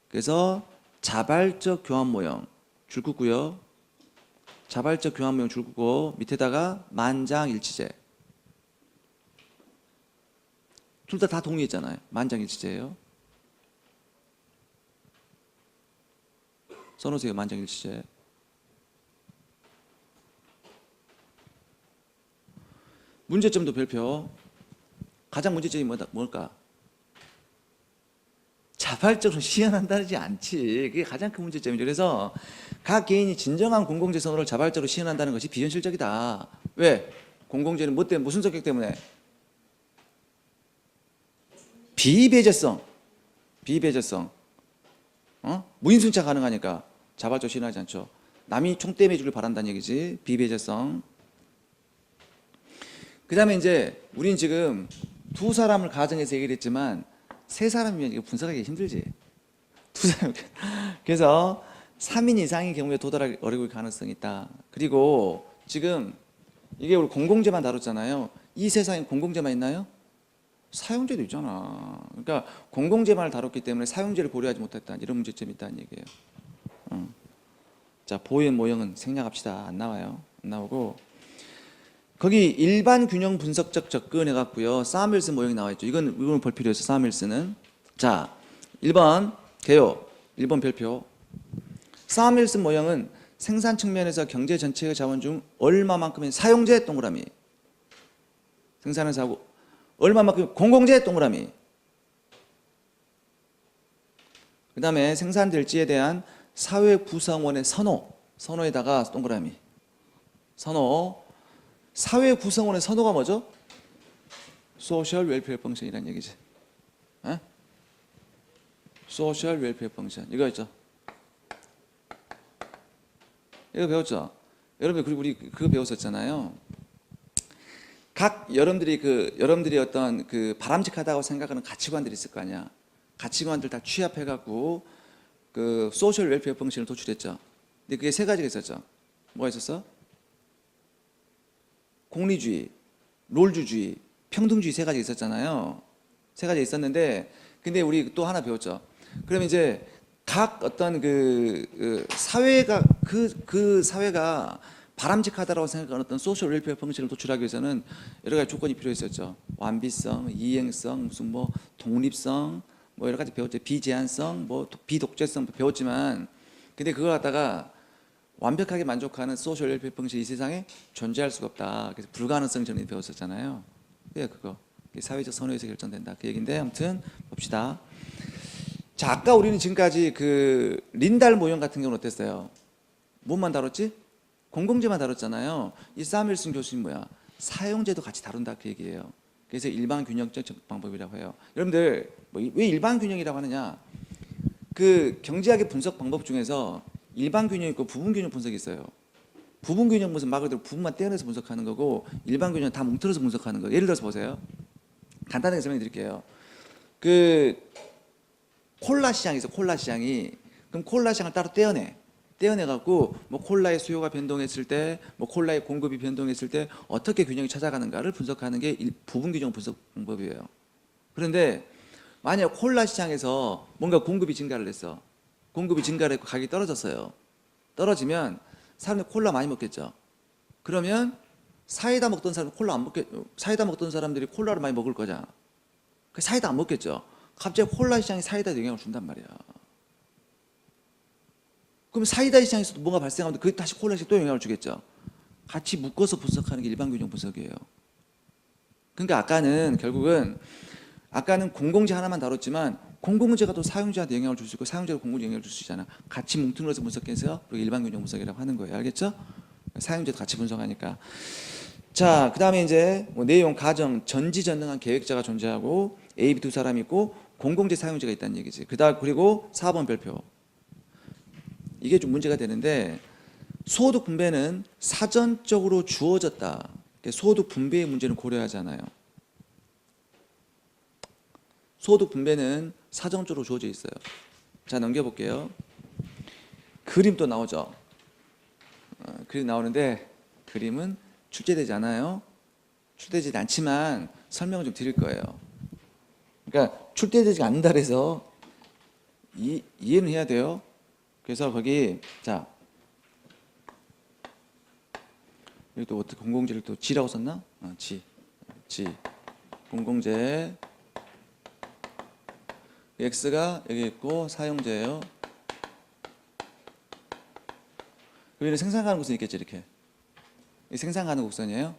그래서 자발적 교환 모형 줄 긋고요. 자발적 교환 모형 줄 긋고 밑에다가 만장일치제. 둘 다 동의했잖아요. 만장일치제예요. 써놓으세요. 만장일치제. 문제점도 별표. 가장 문제점이 뭘까? 자발적으로 시행한다지 않지. 그게 가장 큰 문제점이죠. 그래서 각 개인이 진정한 공공재 선호를 자발적으로 시행한다는 것이 비현실적이다. 왜? 공공재는 뭐 때문에, 무슨 성격 때문에? 비배제성. 무임승차 가능하니까 자발적으로 시행하지 않죠. 남이 총대매 주길 바란다는 얘기지. 비배제성. 그 다음에 이제 우린 지금 두 사람을 가정해서 얘기를 했지만 세 사람이면 이거 분석하기 힘들지. 두 사람. 그래서 3인 이상의 경우에 도달하기 어려울 가능성이 있다. 그리고 지금 이게 우리 공공재만 다뤘잖아요. 이 세상에 공공재만 있나요? 사용재도 있잖아. 그러니까 공공재만을 다뤘기 때문에 사용재를 고려하지 못했다. 이런 문제점이 있다는 얘기예요. 자, 보행 모형은 생략합시다. 안 나와요. 안 나오고 거기 일반 균형 분석적 접근 해갖고요. 사밀스 모형이 나와 있죠. 이건 볼 필요 있어. 사밀스는. 자, 1번 개요. 1번 별표. 사밀스 모형은 생산 측면에서 경제 전체의 자원 중 얼마만큼의 사용재 동그라미. 생산을 하고 얼마만큼 공공재 동그라미. 그 다음에 생산될지에 대한 사회 구성원의 선호에다가 동그라미. 선호. 사회 구성원의 선호가 뭐죠? 소셜 웰페어 펑션이라는 얘기지. 소셜 웰페어 펑션. 이거 있죠? 이거 배웠죠? 여러분, 그리고 우리 그거 배웠었잖아요. 여러분들이 어떤 그 바람직하다고 생각하는 가치관들이 있을 거 아니야. 가치관들 다 취합해갖고 그 소셜 웰페어 펑션을 도출했죠. 근데 그게 세 가지가 있었죠. 뭐가 있었어? 공리주의, 롤주주의, 평등주의 세 가지 있었잖아요. 세 가지 있었는데, 근데 우리 또 하나 배웠죠. 그럼 이제 각 어떤 그 사회가 그 사회가 바람직하다라고 생각하는 어떤 소셜 웰페어 펑션을 도출하기 위해서는 여러 가지 조건이 필요했었죠. 완비성, 이행성, 무슨 뭐 독립성, 뭐 여러 가지 배웠죠. 비제한성, 뭐 비독재성 배웠지만, 근데 그걸 갖다가 완벽하게 만족하는 소셜 웰페어 펑션이 이 세상에 존재할 수가 없다. 그래서 불가능성 전에 배웠었잖아요. 그게 그거 사회적 선호에서 결정된다. 그 얘기인데 아무튼 봅시다. 자, 아까 우리는 지금까지 그 린달 모형 같은 경우는 어땠어요? 뭐만 다뤘지? 공공재만 다뤘잖아요. 이 사무엘슨 교수님 뭐야? 사용제도 같이 다룬다 그 얘기예요. 그래서 일반 균형적 방법이라고 해요. 여러분들 왜 일반 균형이라고 하느냐? 그 경제학의 분석 방법 중에서 일반 균형 있고 부분 균형 분석이 있어요. 부분 균형 무슨 말 그대로 부분만 떼어내서 분석하는 거고, 일반 균형 다 뭉틀어서 분석하는 거. 예를 들어서 보세요. 간단하게 설명해 드릴게요. 그 콜라 시장이 있어. 콜라 시장이. 그럼 콜라 시장을 따로 떼어내갖고 뭐 콜라의 수요가 변동했을 때, 뭐 콜라의 공급이 변동했을 때 어떻게 균형이 찾아가는가를 분석하는 게 부분 균형 분석 방법이에요. 그런데 만약 콜라 시장에서 뭔가 공급이 증가를 했어. 공급이 증가를 했고 가격이 떨어졌어요. 떨어지면 사람들이 콜라 많이 먹겠죠. 그러면 사이다 먹던 사람 콜라 안 먹겠, 사이다 먹던 사람들이 콜라를 많이 먹을 거잖아. 그 사이다 안 먹겠죠. 갑자기 콜라 시장이 사이다에 영향을 준단 말이야. 그럼 사이다 시장에서도 뭔가 발생하면 그게 다시 콜라 시장에 또 영향을 주겠죠. 같이 묶어서 분석하는 게 일반 균형 분석이에요. 그러니까 아까는 공공재 하나만 다뤘지만 공공재가 또 사용자한테 영향을 줄 수 있고 사용자가 공공재 영향을 줄 수 있잖아. 같이 뭉뚱그려서 분석해서 일반 균형 분석이라고 하는 거예요. 알겠죠? 사용자도 같이 분석하니까. 자, 그 다음에 이제 뭐 내용, 가정, 전지전능한 계획자가 존재하고 A, B 두 사람이 있고 공공재 사용자가 있다는 얘기지. 그리고 4번 별표. 이게 좀 문제가 되는데, 소득 분배는 사전적으로 주어졌다. 소득 분배의 문제는 고려하잖아요. 소득 분배는 사전적으로 주어져 있어요. 자, 넘겨볼게요. 그림 또 나오죠. 그림 나오는데 그림은 출제되지 않아요. 출제되지 않지만 설명을 좀 드릴 거예요. 그러니까 출제되지 않는다 그래서 이해는 해야 돼요. 그래서 거기 자, 여기 또 어떻게 공공재를 또 G라고 썼나? G 공공재 X가 여기 있고 사용재예요. 여기는 생산 가능 곡선이 있겠죠. 이렇게 생산 가능 곡선이에요.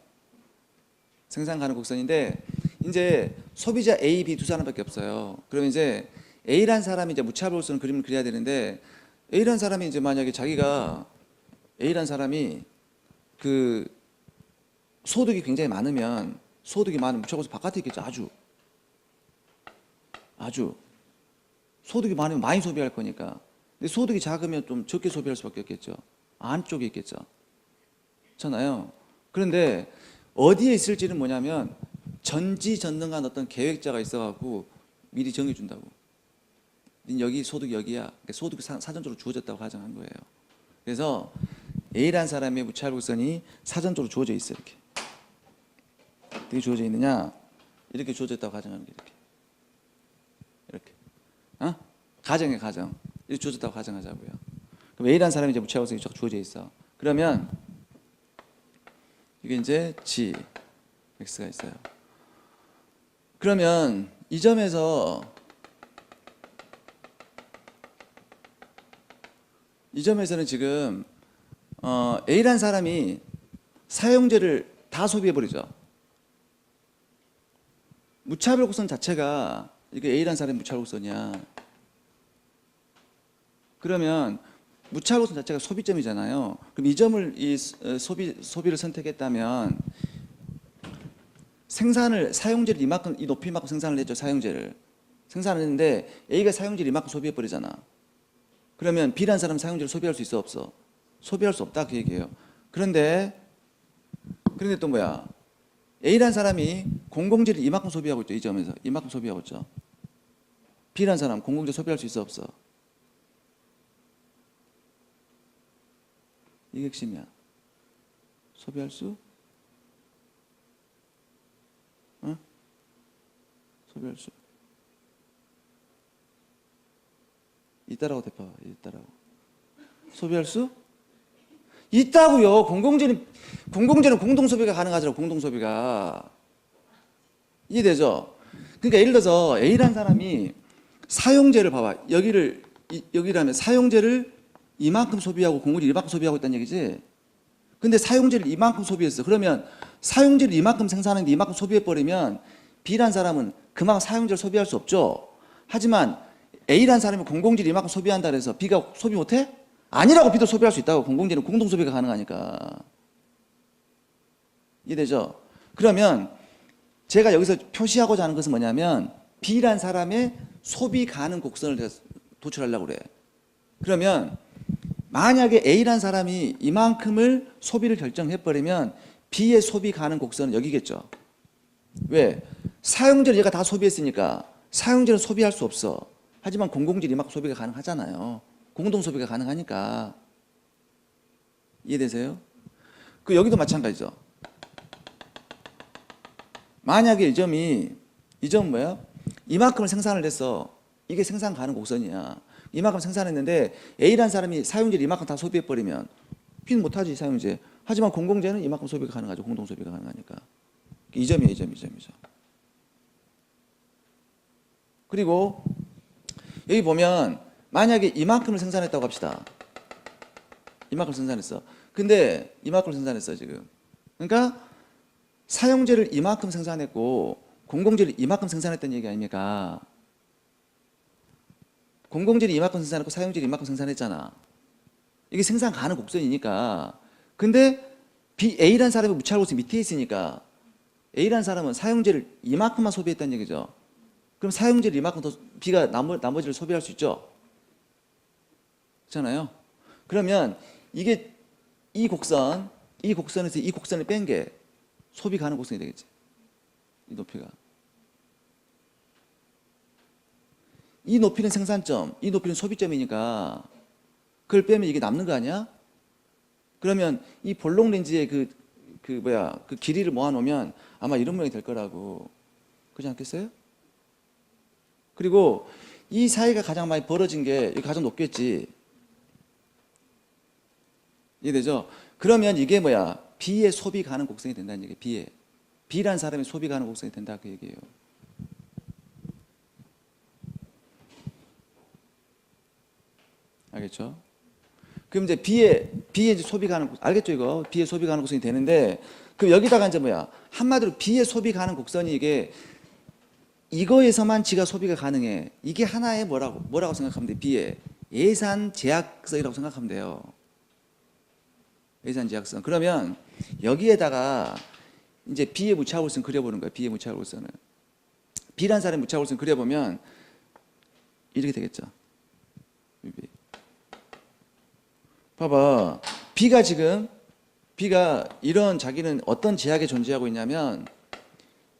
생산 가능 곡선인데 이제 소비자 A, B 두 사람밖에 없어요. 그럼 이제 A란 사람이 이제 무차별 곡선 그림을 그려야 되는데, A란 사람이 이제 만약에 A란 사람이 그 소득이 굉장히 많으면 소득이 많은 무차별 곡선 바깥에 있겠죠. 아주 소득이 많으면 많이 소비할 거니까. 근데 소득이 작으면 좀 적게 소비할 수밖에 없겠죠. 안쪽에 있겠죠. 그렇잖아요. 그런데 어디에 있을지는 뭐냐면 전지전능한 어떤 계획자가 있어갖고 미리 정해준다고. 여기 소득 여기야. 그러니까 소득이 사전적으로 주어졌다고 가정한 거예요. 그래서 A라는 사람의 무차별곡선이 사전적으로 주어져 있어. 이렇게. 어떻게 주어져 있느냐? 이렇게 주어졌다고 가정하는 게 이렇게. 가정. 이렇게 주어졌다고 가정하자고요. 그럼 A라는 사람이 이제 무차별곡선이 쫙 주어져 있어. 그러면 이게 이제 G, X가 있어요. 그러면 이 점에서는 지금 A라는 사람이 사용재를 다 소비해버리죠. 무차별 곡선 자체가 이게 A라는 사람이 무차별 곡선이야. 그러면 무차별 곡선 자체가 소비점이잖아요. 그럼 이 점을 소비를 선택했다면 사용재를 이만큼 이 높이만큼 생산을 했죠. 사용재를 생산을 했는데 A가 사용재를 이만큼 소비해버리잖아. 그러면 B라는 사람은 사용재를 소비할 수 있어 없어? 소비할 수 없다 그 얘기예요. 그런데 또 뭐야? A라는 사람이 공공재를 이만큼 소비하고 있죠. 이 점에서 이만큼 소비하고 있죠. B라는 사람 공공재 소비할 수 있어 없어? 이게 핵심이야. 소비할 수? 소비할 수. 있다라고 대파. 있다라고. 소비할 수 있다고요. 공공재는 공동 소비가 가능하더라고. 공동 소비가. 이해되죠? 그러니까 예를 들어서 A라는 사람이 사용재를 봐봐. 여기라면 사용재를 이만큼 소비하고 공물이 이만큼 소비하고 있다는 얘기지. 근데 사용재를 이만큼 소비했어. 그러면 사용재를 이만큼 생산하는데 이만큼 소비해버리면 B라는 사람은 그만큼 사용재를 소비할 수 없죠. 하지만 A라는 사람이 공공재를 이만큼 소비한다 그래서 B가 소비 못해? 아니라고. B도 소비할 수 있다고. 공공재는 공동 소비가 가능하니까. 이해되죠? 그러면 제가 여기서 표시하고자 하는 것은 뭐냐면 B라는 사람의 소비 가능 곡선을 제가 도출하려고 그래. 그러면 만약에 A라는 사람이 이만큼을 소비를 결정해버리면 B의 소비 가능 곡선은 여기겠죠. 왜? 사용재를 얘가 다 소비했으니까 사용재는 소비할 수 없어. 하지만 공공재는 이만큼 소비가 가능하잖아요. 공동 소비가 가능하니까. 이해되세요? 여기도 마찬가지죠. 만약에 이 점은 뭐야? 이만큼을 생산을 했어. 이게 생산 가능 곡선이야. 이만큼 생산했는데 A라는 사람이 사용재를 이만큼 다 소비해버리면 B는 못하지, 사용재. 하지만 공공재는 이만큼 소비가 가능하죠. 공동 소비가 가능하니까. 이 점이에요. 이 점이죠. 그리고 여기 보면 만약에 이만큼을 생산했다고 합시다. 이만큼 생산했어. 근데 이만큼 생산했어 지금. 그러니까 사용재를 이만큼 생산했고 공공재를 이만큼 생산했다는 얘기 아닙니까? 공공재를 이만큼 생산했고 사용재를 이만큼 생산했잖아. 이게 생산 가능 곡선이니까. 근데 A라는 사람이 무차별 곡선 밑에 있으니까 A라는 사람은 사용재를 이만큼만 소비했다는 얘기죠. 그럼 사용재를 이만큼 더 B가 나머지를 소비할 수 있죠. 그렇잖아요. 그러면 이 곡선에서 이 곡선을 뺀 게 소비 가능 곡선이 되겠지. 이 높이가. 이 높이는 생산점, 이 높이는 소비점이니까 그걸 빼면 이게 남는 거 아니야? 그러면 이 볼록 렌즈의 그 길이를 모아놓으면 아마 이런 모양이 될 거라고. 그렇지 않겠어요? 그리고 이 사이가 가장 많이 벌어진 게 여기 가장 높겠지. 이해되죠? 그러면 이게 B의 소비 가능 곡선이 된다는 얘기예요. B라는 사람의 소비 가능 곡선이 된다 그 얘기예요. 알겠죠? 그럼 이제 B의 이제 소비 가능 곡선, 알겠죠 이거? B의 소비 가능 곡선이 되는데 그럼 여기다가 이제 한마디로 B의 소비 가능 곡선이 이거에서만 지가 소비가 가능해. 이게 하나의 뭐라고 생각하면 돼? B의 예산 제약성이라고 생각하면 돼요. 예산 제약성. 그러면 여기에다가 이제 B의 무차별선 그려보는 거야. B의 무차별선을. B라는 사람의 무차별선 그려보면 이렇게 되겠죠. 봐봐. B가 이런 자기는 어떤 제약에 존재하고 있냐면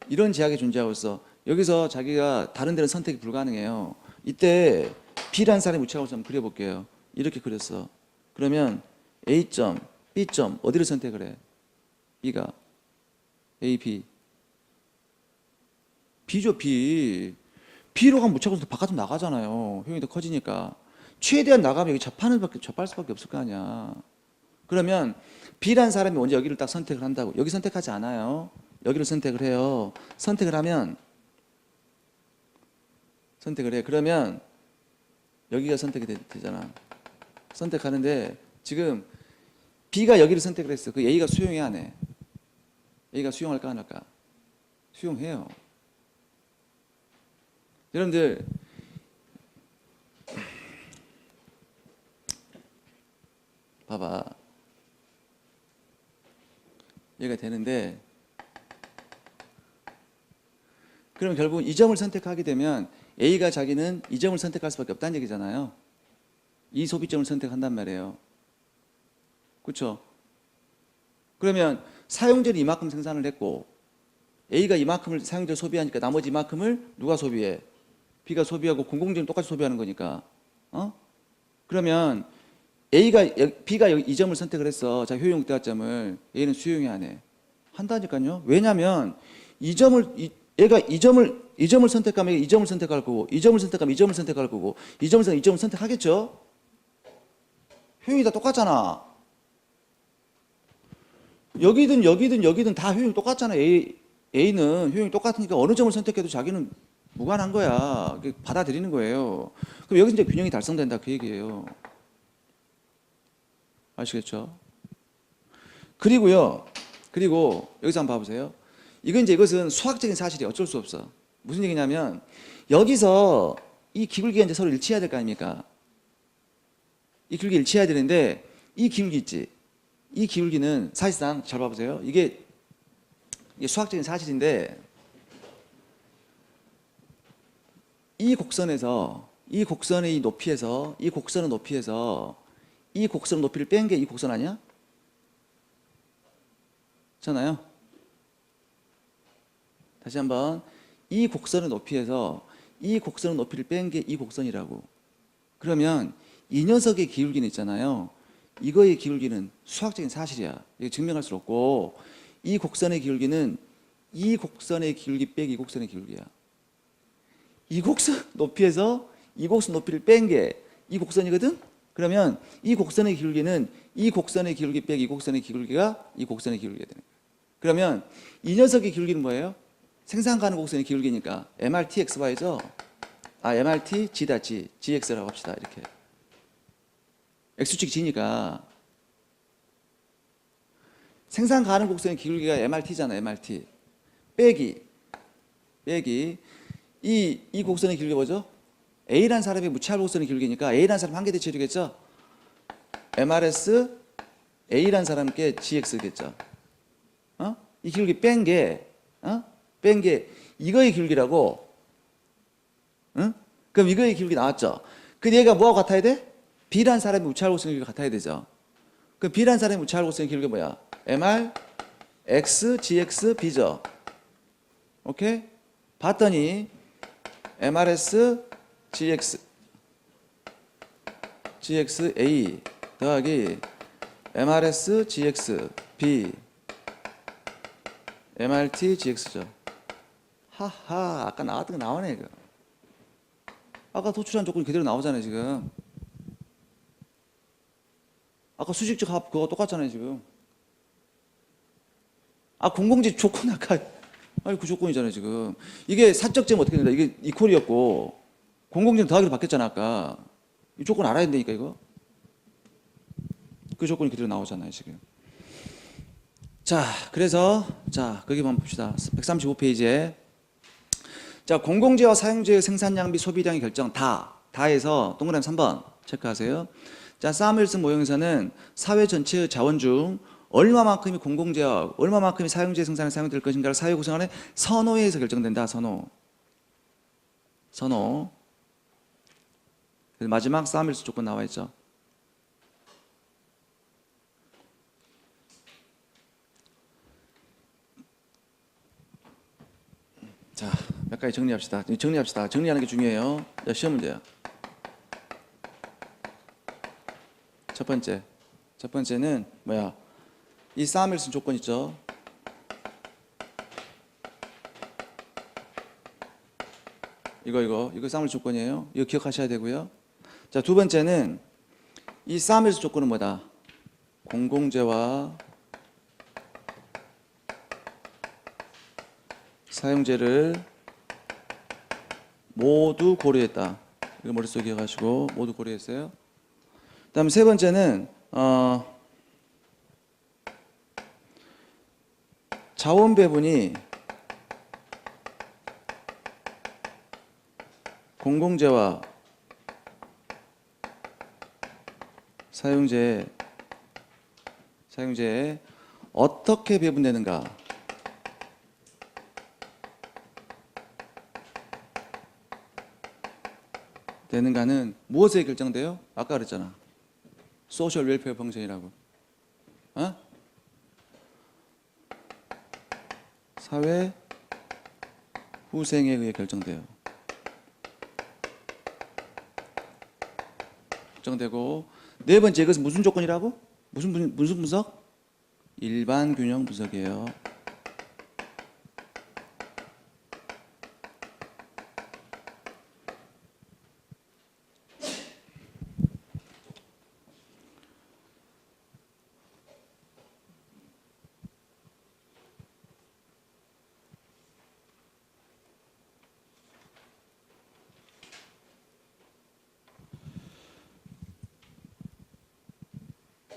이런 제약에 존재하고 있어. 여기서 자기가 다른 데는 선택이 불가능해요. 이때 B라는 사람의 무차별선 한번 그려볼게요. 이렇게 그렸어. 그러면 A점, B점 어디를 선택을 해? B가 A, B. B죠, B. B로 가면 무차별선 바깥으로 나가잖아요. 효용이 더 커지니까. 최대한 나가면 여기 접할 수밖에 없을 거 아니야. 그러면 B라는 사람이 먼저 여기를 딱 선택을 한다고. 여기 선택하지 않아요. 여기를 선택을 해요. 선택을 해. 그러면 여기가 선택이 되잖아. 선택하는데 지금 B가 여기를 선택을 했어. 그 A가 수용해 안 해? A가 수용할까 안 할까? 수용해요. 여러분들 봐봐. 얘가 되는데 그럼 결국 이 점을 선택하게 되면 A가 자기는 이 점을 선택할 수밖에 없다는 얘기잖아요. 이 소비점을 선택한단 말이에요. 그렇죠? 그러면 사용재를 이만큼 생산을 했고 A가 이만큼을 사용재를 소비하니까 나머지 이만큼을 누가 소비해? B가 소비하고 공공재는 똑같이 소비하는 거니까. 그러면 B가 이 점을 선택을 했어. 자, 효용 대화점을 A는 수용이 안 해. 한다니까요. 왜냐하면 이 점을 얘가 이 점을 선택하면 이 점을 선택할 거고, 이 점을 선택하면 이 점을 선택할 거고, 이 점을 선택하면 이 점을 선택하겠죠? 효용이 다 똑같잖아. 여기든 다 효용이 똑같잖아. A는 효용이 똑같으니까 어느 점을 선택해도 자기는 무관한 거야. 받아들이는 거예요. 그럼 여기서 이제 균형이 달성된다 그 얘기예요. 아시겠죠? 그리고 여기서 한번 봐보세요. 이것은 수학적인 사실이 어쩔 수 없어. 무슨 얘기냐면 여기서 이 기울기가 이제 서로 일치해야 될 거 아닙니까? 이 기울기 일치해야 되는데 이 기울기 있지. 이 기울기는 사실상 잘 봐보세요. 이게 수학적인 사실인데 이 곡선의 높이에서 이 곡선의 높이를 뺀 게 이 곡선 아니야? 잖아요. 다시 한번 이 곡선의 높이에서 이 곡선의 높이를 뺀 게 이 곡선이라고. 그러면 이 녀석의 기울기는 있잖아요. 이거의 기울기는 수학적인 사실이야. 이거 증명할 수 없고 이 곡선의 기울기는 이 곡선의 기울기 빼기 이 곡선의 기울기야. 이 곡선 높이에서 이 곡선 높이를 뺀 게 이 곡선이거든? 그러면 이 곡선의 기울기는 이 곡선의 기울기 빼기 이 곡선의 기울기가 이 곡선의 기울기가 되는 거야. 그러면 이 녀석의 기울기는 뭐예요? 생산 가는 곡선의 기울기니까 MRT XY죠? MRT G다 G, GX라고 합시다. 이렇게. X축이 G니까 생산 가는 곡선의 기울기가 MRT잖아. MRT. 빼기 이 곡선의 기울기 뭐죠? A라는 사람이 무채할 곡선의 기울기니까 A라는 사람 한계 대칭이겠죠? MRS A라는 사람께 GX겠죠? 이 기울기 뺀 게 이거의 기울기라고. 그럼 이거의 기울기 나왔죠? 그 얘가 뭐하고 같아야 돼? B라는 사람이 무채할 곡선의 기울기가 같아야 되죠? 그럼 B라는 사람이 무채할 곡선의 기울기가 뭐야? MR X GX B죠? 오케이? 봤더니 MRS GX A 더하기 MRS GX B MRT GX죠. 하하, 아까 나왔던 거 나오네 이거. 아까 도출한 조건이 그대로 나오잖아요 지금. 아까 수직적 합 그거 똑같잖아요 지금. 공공지 조건 아까 그 조건이잖아요 지금. 이게 사적제면 어떻게 된다? 이게 이퀄이었고 공공지는 더하기로 바뀌었잖아 아까. 이 조건 알아야 된다니까 이거. 그 조건이 그대로 나오잖아요 지금. 자, 그래서 거기 한번 봅시다. 135페이지에 공공재와 사용재의 생산량비 소비량의 결정 다에서 동그라미 3번 체크하세요. 사무엘슨 모형에서는 사회 전체의 자원 중 얼마만큼이 공공재와 얼마만큼이 사용재 생산에 사용될 것인가를 사회 구성원의 선호에서 결정된다. 선호. 마지막 사무엘슨 조건 나와 있죠. 몇 가지 정리합시다. 정리하는 게 중요해요. 시험 문제야. 첫 번째는 뭐야? 이 사무엘슨 조건 있죠? 이거 사무엘슨 조건이에요. 이거 기억하셔야 되고요. 두 번째는 이 사무엘슨 조건은 뭐다? 공공재와 사용재를 모두 고려했다. 이거 머릿속에 기억하시고 모두 고려했어요. 그다음 세 번째는 자원 배분이 공공재와 사용재에 어떻게 배분되는가? 되는가는 무엇에 결정돼요? 아까 그랬잖아. 소셜 웰페어 펑션이라고. 사회 후생에 의해 결정돼요. 결정되고 네 번째 이것은 무슨 조건이라고? 무슨 분석? 일반 균형 분석이에요.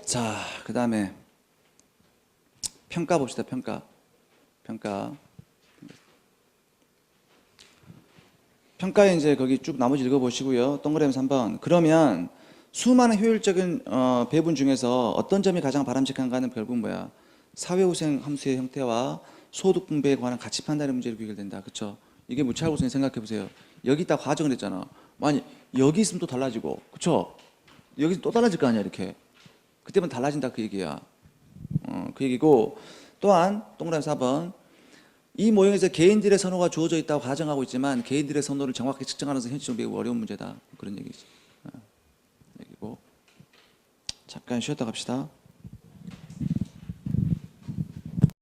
자, 그다음에 평가 봅시다. 평가. 평가에 이제 거기 쭉 나머지 읽어보시고요. 동그라미 3번. 그러면 수많은 효율적인 배분 중에서 어떤 점이 가장 바람직한가는 결국 뭐야? 사회후생 함수의 형태와 소득 분배에 관한 가치 판단의 문제로 귀결된다. 그렇죠? 이게 뭐 차하고 선생님 생각해 보세요. 여기 딱 과정을 했잖아. 만약 여기 있으면 또 달라지고, 그렇죠? 여기 또 달라질 거 아니야 이렇게. 그때면 달라진다 그 얘기야. 그 얘기고 또한 동그라미 4번. 이 모형에서 개인들의 선호가 주어져 있다고 가정하고 있지만 개인들의 선호를 정확히 측정하는 것은 현실적으로 매우 어려운 문제다. 그런 얘기지. 얘기고 잠깐 쉬었다 갑시다.